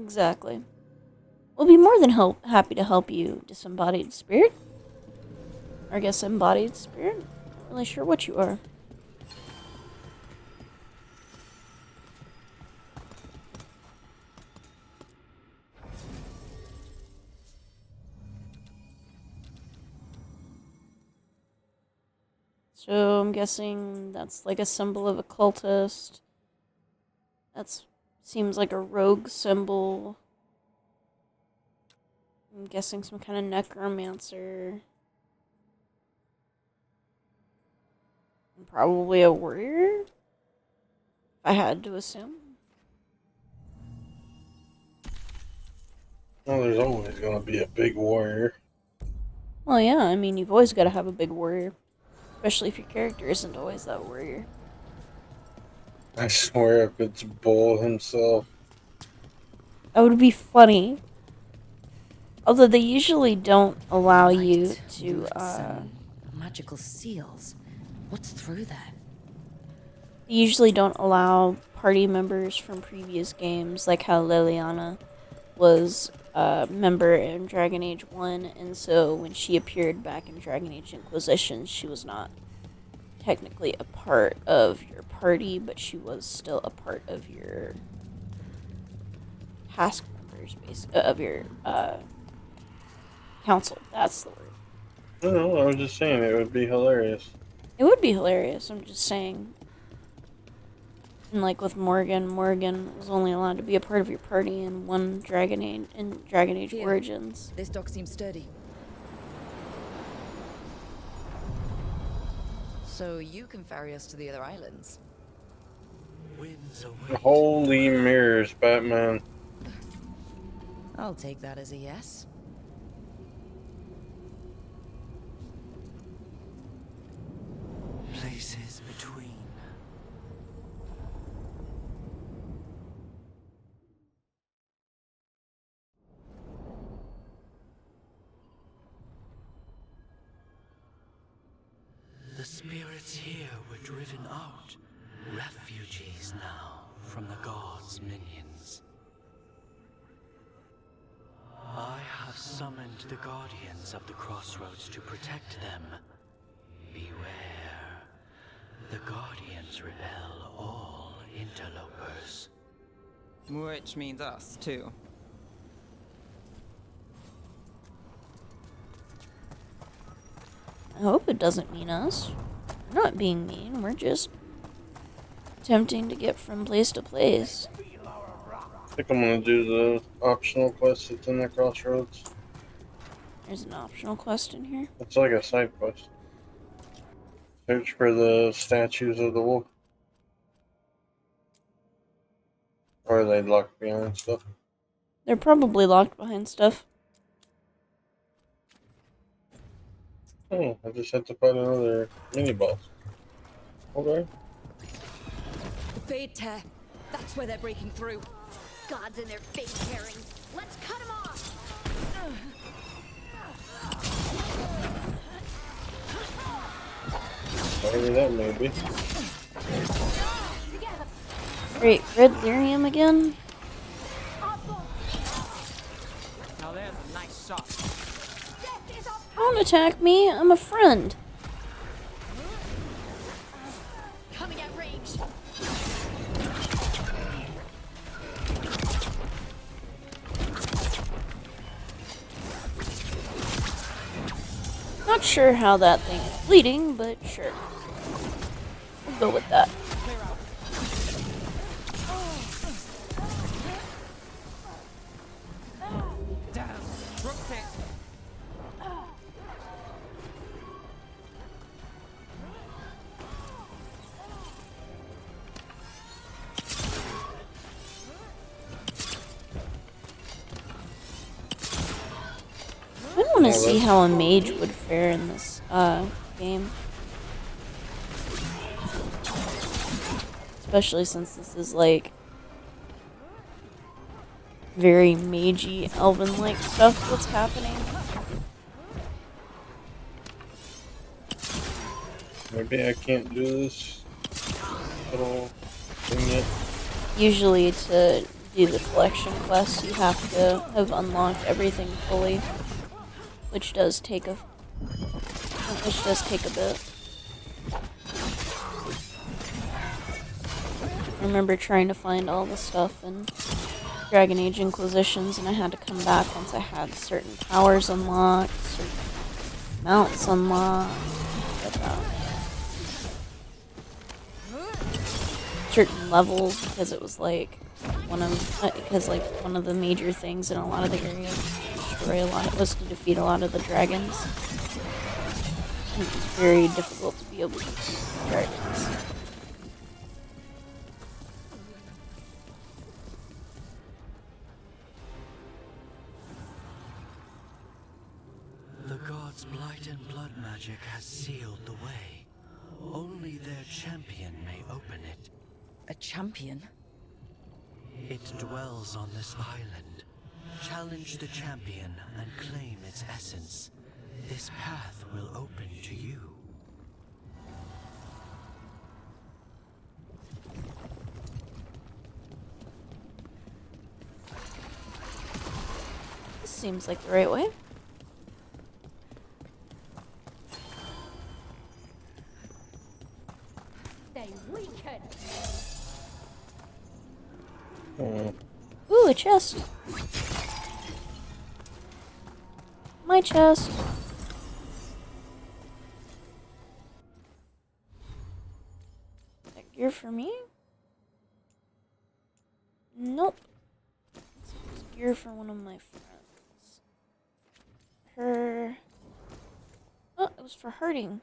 Exactly. We'll be more than happy to help you, disembodied spirit. Or I guess embodied spirit? Not really sure what you are. So I'm guessing that's like a symbol of a cultist. That's seems like a rogue symbol. I'm guessing some kind of necromancer. And probably a warrior? If I had to assume. Well, there's always going to be a big warrior. Well, yeah, I mean, you've always got to have a big warrior. Especially if your character isn't always that warrior. I swear if it's Bull himself. That would be funny. Although they usually don't allow you to, Magical seals. What's through that? They usually don't allow party members from previous games, like how Liliana was a member in Dragon Age 1, and so when she appeared back in Dragon Age Inquisition, she was not technically a part of your party, but she was still a part of your task members, of your council. That's the word. No, I was just saying it would be hilarious. It would be hilarious, I'm just saying. And like with Morgan was only allowed to be a part of your party in one Dragon Age Origins. This dock seems sturdy. So you can ferry us to the other islands. Winds away. Holy mirrors, Batman. I'll take that as a yes. Places between. The spirits here were driven out, refugees now from the gods' minions. I have summoned the guardians of the crossroads to protect them. Beware. The guardians repel all interlopers. Which means us, too. I hope it doesn't mean us. We're not being mean, we're just attempting to get from place to place. I think I'm gonna do the optional quest that's in the crossroads. There's an optional quest in here. It's like a side quest. Search for the statues of the wolf. Or are they locked behind stuff? They're probably locked behind stuff. Oh, I just had to fight another mini boss. Okay. The Fade Tear. That's where they're breaking through. Gods and their fake tearing. Let's cut them off! Whatever that may be. Great, red lyrium again? there's a nice shot. Don't attack me. I'm a friend. Coming at range. Not sure how that thing is bleeding, but sure. We'll go with that. I want to see how a mage would fare in this game. Especially since this is like very magey, elven-like stuff that's happening. Maybe I can't do this little thing yet. Usually to do the collection quest, you have to have unlocked everything fully, which does take a bit. I remember trying to find all the stuff in Dragon Age Inquisitions, and I had to come back once I had certain powers unlocked, certain mounts unlocked, certain levels, because it was like one of the major things in a lot of the areas was to defeat a lot of the dragons. And it was very difficult to be able to defeat the dragons. The gods' blight and blood magic has sealed the way. Only their champion may open it. A champion? It dwells on this island. Challenge the champion and claim its essence. This path will open to you. This seems like the right way. They weaken. Ooh, a chest. My chest. Is that gear for me? Nope. It's gear for one of my friends. Her. Oh, it was for hurting.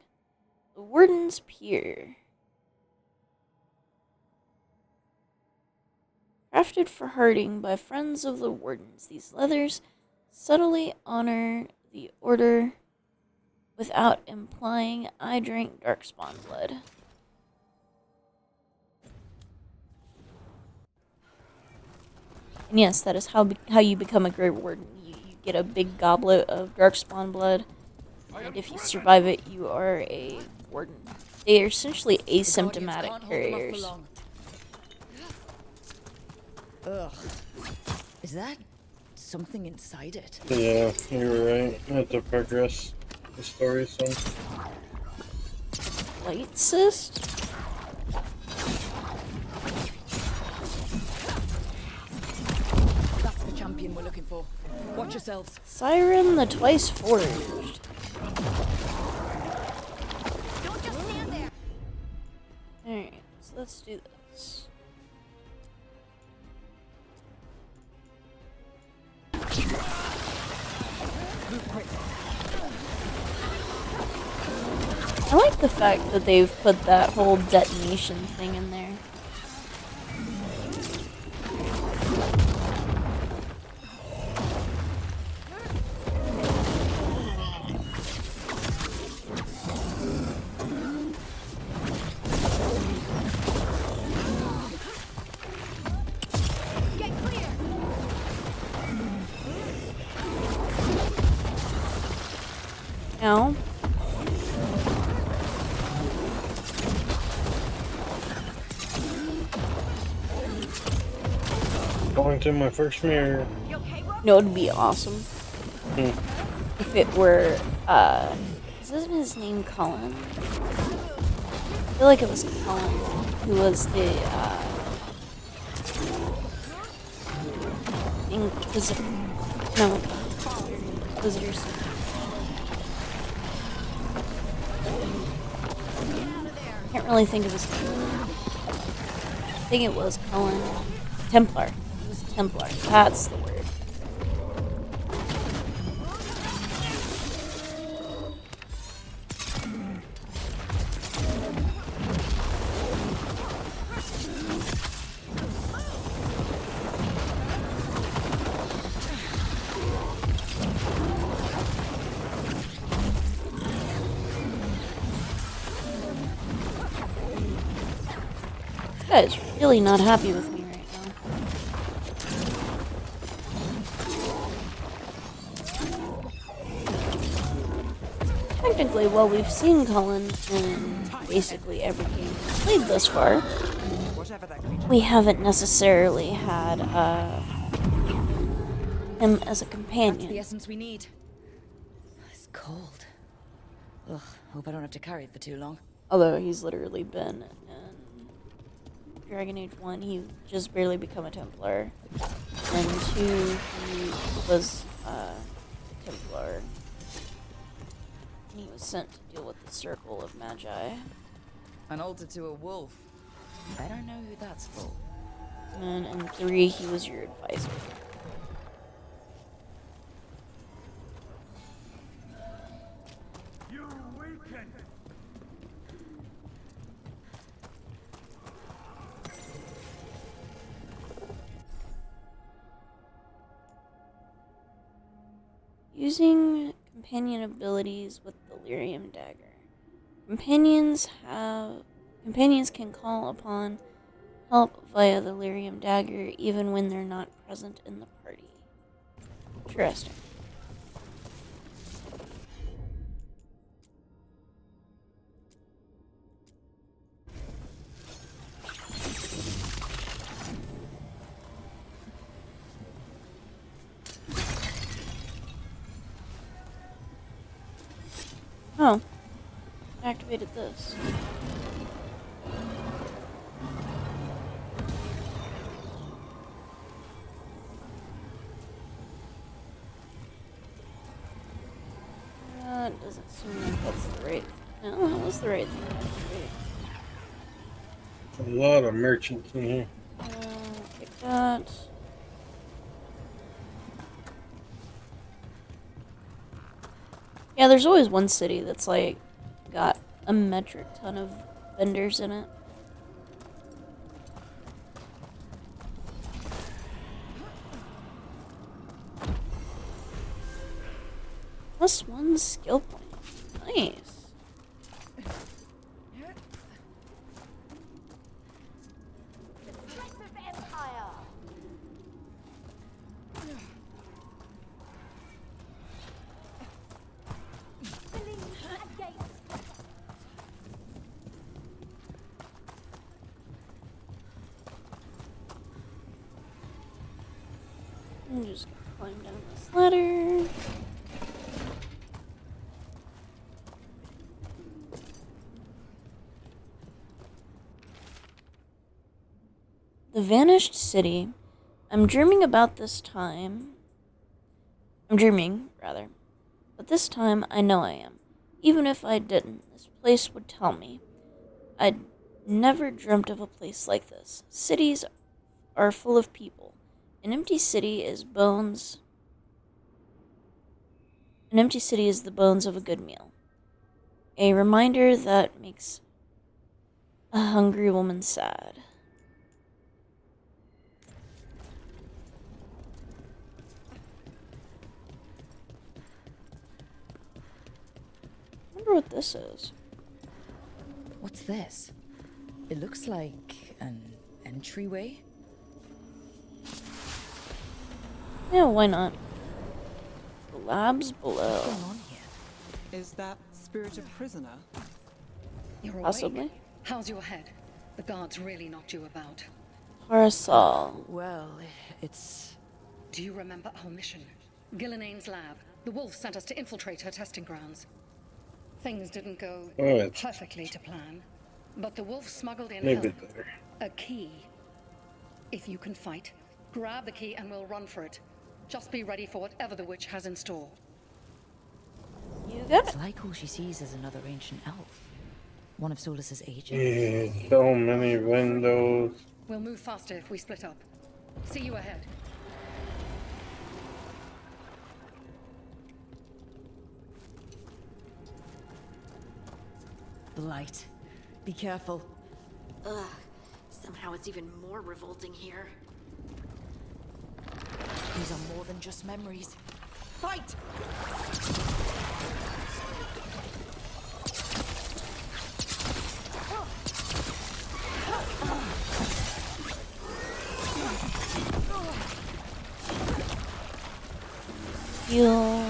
The Warden's Pier. Crafted for herding by friends of the Wardens, these leathers subtly honor the order without implying I drank darkspawn blood. And yes, that is how you become a Grey Warden. You get a big goblet of darkspawn blood, and if you survive it, you are a Warden. They are essentially asymptomatic carriers. Ugh. Is that something inside it? Yeah, you were right. I have to progress the story some. Light cyst? That's the champion we're looking for. Watch yourselves. Siren the Twice Forged. Don't just stand there. Alright, so let's do this. I like the fact that they've put that whole detonation thing in there. Get clear. Ow. Going to my first mirror. No, it'd be awesome. if it were, isn't his name Colin? I feel like it was Colin who was the, Inquisitor. No, Inquisitors. Can't really think of his name. I think it was Cullen. Templar. It was Templar. That's the word. This guy is really not happy with me right now. Technically, well, we've seen Cullen in basically every game we've played thus far. We haven't necessarily had him as a companion. That's the essence we need. It's cold. Ugh, hope I don't have to carry it for too long. Although he's literally been in Dragon Age 1, he just barely become a Templar. And 2, he was Templar. And he was sent to deal with the Circle of Magi. An altar to a wolf. I don't know who that's for. And in 3, he was your advisor. Using companion abilities with the Lyrium Dagger. Companions can call upon help via the Lyrium Dagger even when they're not present in the party. Interesting. Oh, activated this. That doesn't seem like that's the right. No, that was the right thing to activate. A lot of merchants in here. Take that. Yeah, there's always one city that's like got a metric ton of vendors in it. +1 skill point. Nice. I'm just gonna climb down this ladder. The Vanished City. I'm dreaming, rather. But this time, I know I am. Even if I didn't, this place would tell me. I'd never dreamt of a place like this. Cities are full of people. An empty city is the bones of a good meal. A reminder that makes a hungry woman sad. I wonder what this is. What's this? It looks like an entryway. Yeah, why not? The labs below. What's going on here? Is that spirited prisoner? You're Possibly. awake. How's your head? The guards really knocked you about. Parasol. Well, it's... Do you remember our mission? Gillanane's lab. The wolf sent us to infiltrate her testing grounds. Things didn't go Oh, perfectly to plan, but the wolf smuggled in maybe help. better. A key. If you can fight, grab the key and we'll run for it. Just be ready for whatever the witch has in store. You got It's like all she sees is another ancient elf. One of Solus's agents. Yeah, so many windows. We'll move faster if we split up. See you ahead. Blight. Be careful. Ugh. Somehow it's even more revolting here. These are more than just memories. Fight! Heal.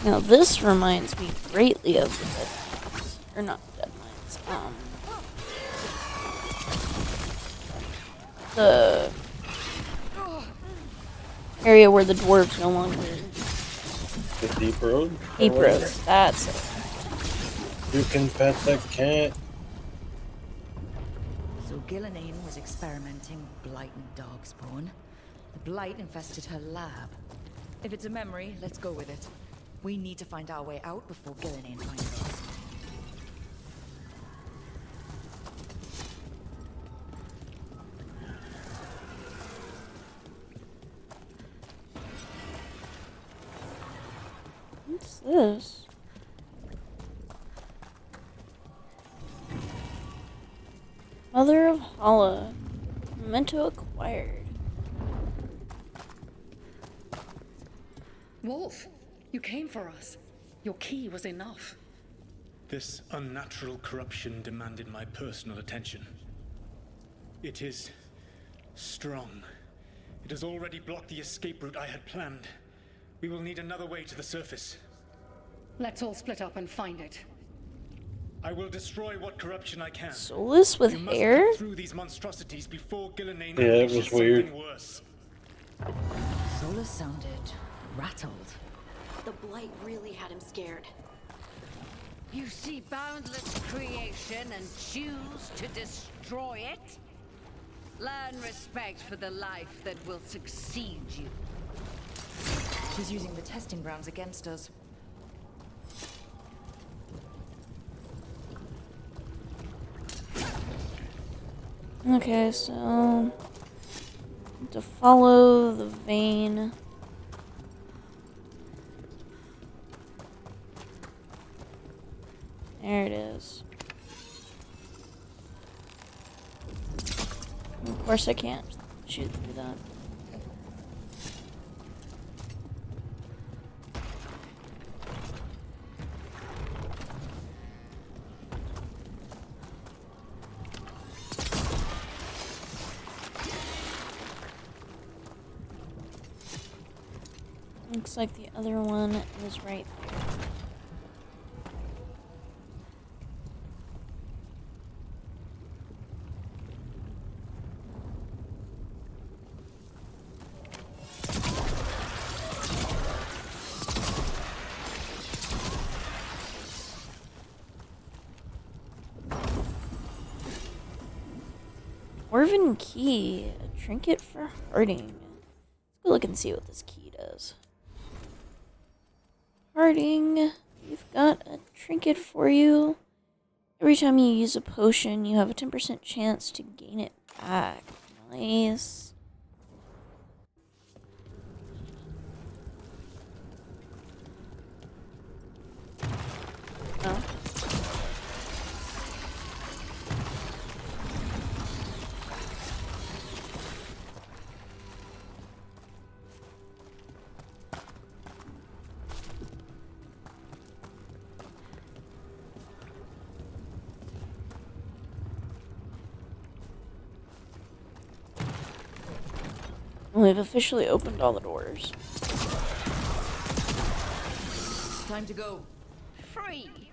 Now this reminds me greatly of the Deadlands. Or not Deadlands. The area where the dwarves no longer. The deep road? Deep road. That's it. You can pet the cat. So Gillenane was experimenting with blight and darkspawn. The blight infested her lab. If it's a memory, let's go with it. We need to find our way out before Gillenane finds us. What's this? Mother of Hala. Memento acquired. Wolf, you came for us. Your key was enough. This unnatural corruption demanded my personal attention. It is strong. It has already blocked the escape route I had planned. We will need another way to the surface. Let's all split up and find it. I will destroy what corruption I can. Solus with you must hair? get through these monstrosities before Gillenane Yeah, it unleashes was weird. something worse. Solus sounded rattled. The blight really had him scared. You see boundless creation and choose to destroy it? Learn respect for the life that will succeed you. She's using the testing grounds against us. Okay, so to follow the vein. There it is. Of course I can't shoot through that. Looks like the other one is right there. Dwarven key, a trinket for Harding. Let's go look and see what this key does. Harding, you've got a trinket for you. Every time you use a potion, you have a 10% chance to gain it back. Nice. we've officially opened all the doors. Time to go. Free!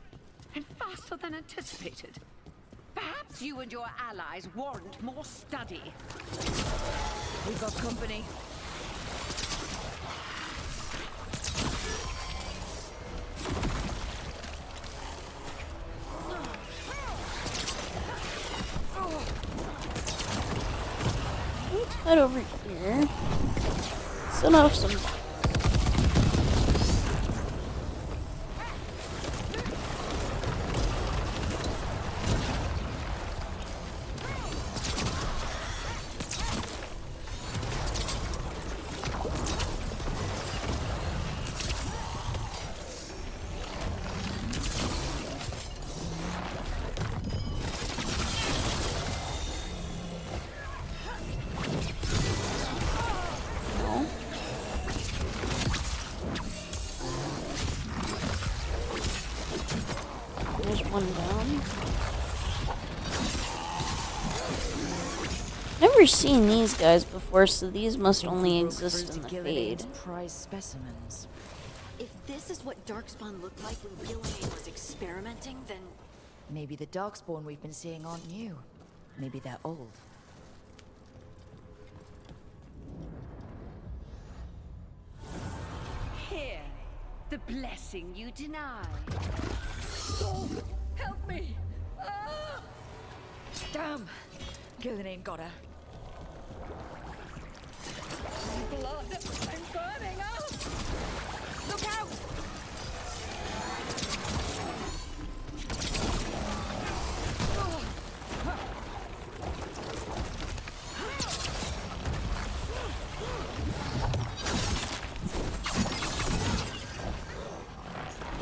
And faster than anticipated. Perhaps you and your allies warrant more study. We've got company. Let's head over here. Set off some. There's one down. Never seen these guys before, so these must only exist in the Fade. Prize specimens. If this is what Darkspawn looked like when Gillian was experimenting, then Maybe the Darkspawn we've been seeing aren't new. Maybe they're old. Here, the blessing you deny. Oh, help me! Ah! Damn! Gillen ain't got her. Blood! I'm burning up! Look out!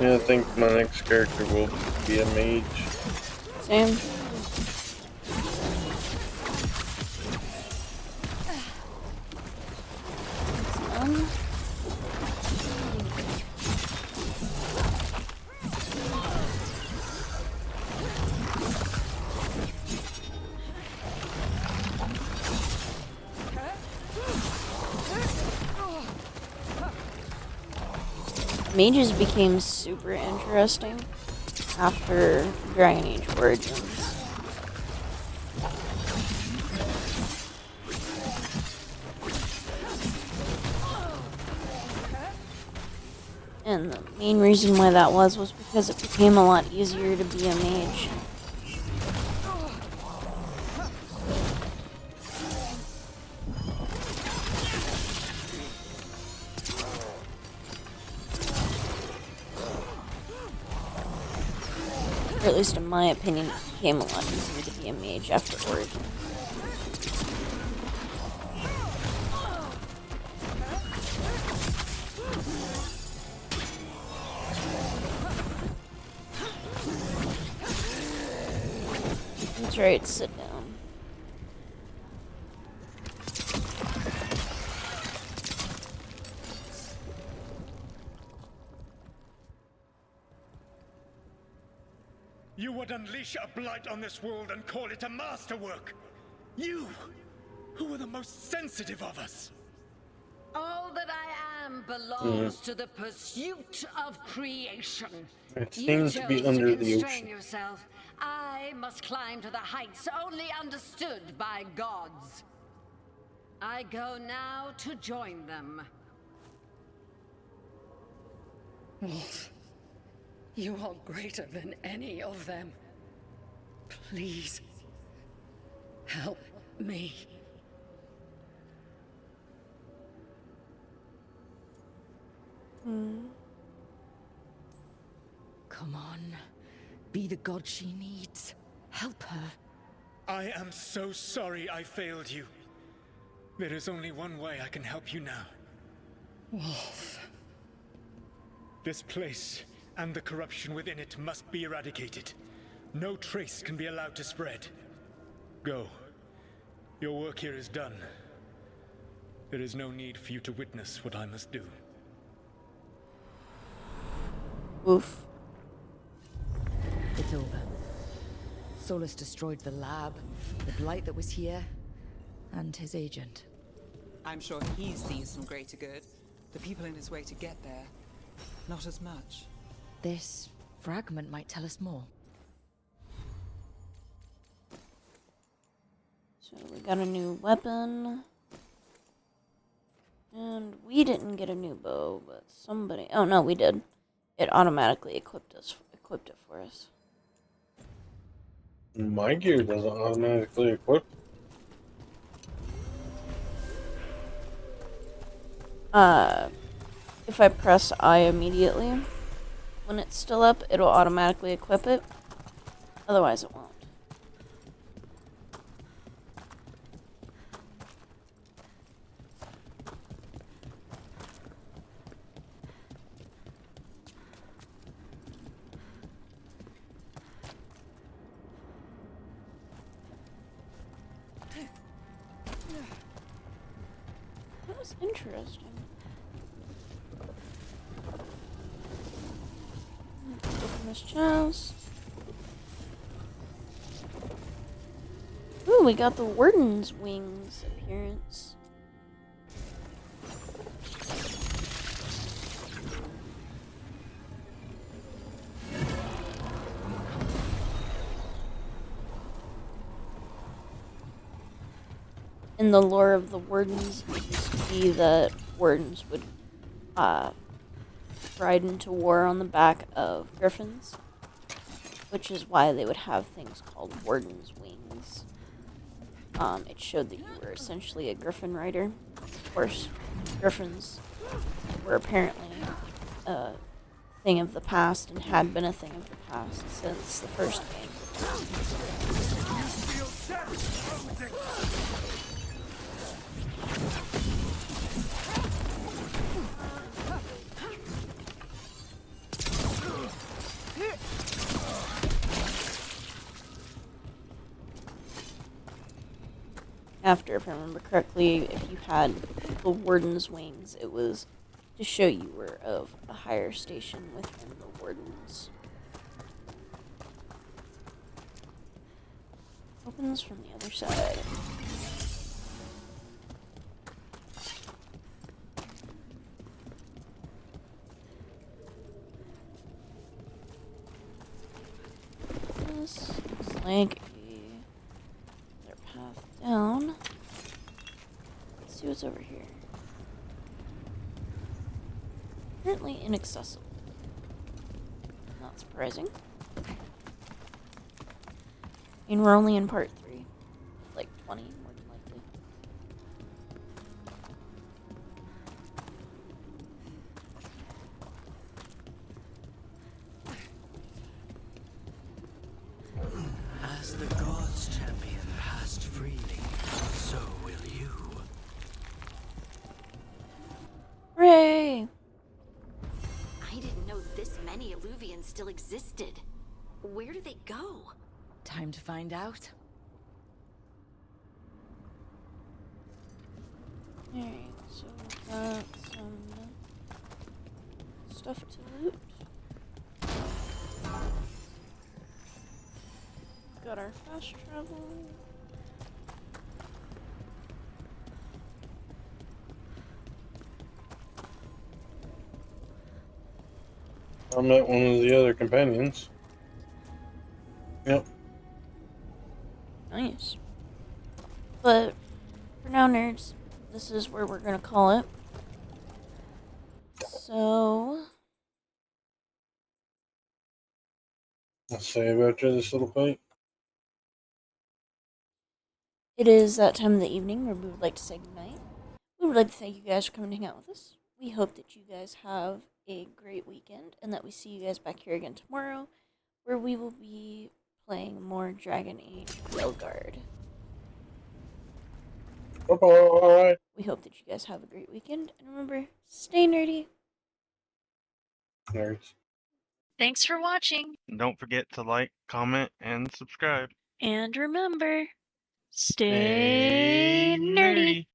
Yeah, I think my next character will be a mage. Same. Mages became super interesting after Dragon Age Origins. And the main reason why that was because it became a lot easier to be a mage. Or at least in my opinion, it became a lot easier to be a mage after Origins. That's right, sit down. You would unleash a blight on this world and call it a masterwork! You, who were the most sensitive of us! All that I am belongs to the pursuit of creation. It You seems to be chose under the constrain ocean. yourself. I must climb to the heights only understood by gods. I go now to join them. Wolf, you are greater than any of them. Please, help me. Come on. Be the god she needs. Help her. I am so sorry I failed you. There is only one way I can help you now. Wolf. This place and the corruption within it must be eradicated. No trace can be allowed to spread. Go. Your work here is done. There is no need for you to witness what I must do. Oof. It's over. Solus destroyed the lab, the blight that was here, and his agent. I'm sure he's seen some greater good. The people in his way to get there, not as much. This fragment might tell us more. So we got a new weapon. And we didn't get a new bow, but somebody... Oh, no, we did. It automatically equipped it for us. My gear doesn't automatically equip. If I press I immediately, when it's still up, it'll automatically equip it. Otherwise, it won't. That was interesting. Open this chest. Ooh, we got the Warden's Wings appearance. In the lore of the Wardens, it used to be that Wardens would ride into war on the back of griffins, which is why they would have things called Warden's Wings. It showed that you were essentially a griffin rider. Of course, griffins were apparently a thing of the past and had been a thing of the past since the first game. After, if I remember correctly, if you had the Warden's Wings, it was to show you were of a higher station within the Wardens. Opens from the other side. This looks like another path down. Let's see what's over here. Currently inaccessible. Not surprising. I mean, we're only in part 3. Like 20, more than likely. As the gods champion passed freely, so will you. Hooray! I didn't know this many Illuvians still existed. Where do they go? Time to find out. Alright, so we've got some stuff to loot. Got our fast travel. I met one of the other companions. Yep. Nice. But for now, nerds, this is where we're gonna call it. So Let's save after this little fight. it is that time of the evening where we would like to say goodnight. We would like to thank you guys for coming to hang out with us. We hope that you guys have a great weekend and that we see you guys back here again tomorrow, where we will be playing more Dragon Age Veilguard. Bye-bye. We hope that you guys have a great weekend, and remember, stay nerdy. Nerds. Thanks for watching. Don't forget to like, comment, and subscribe. And remember, stay nerdy.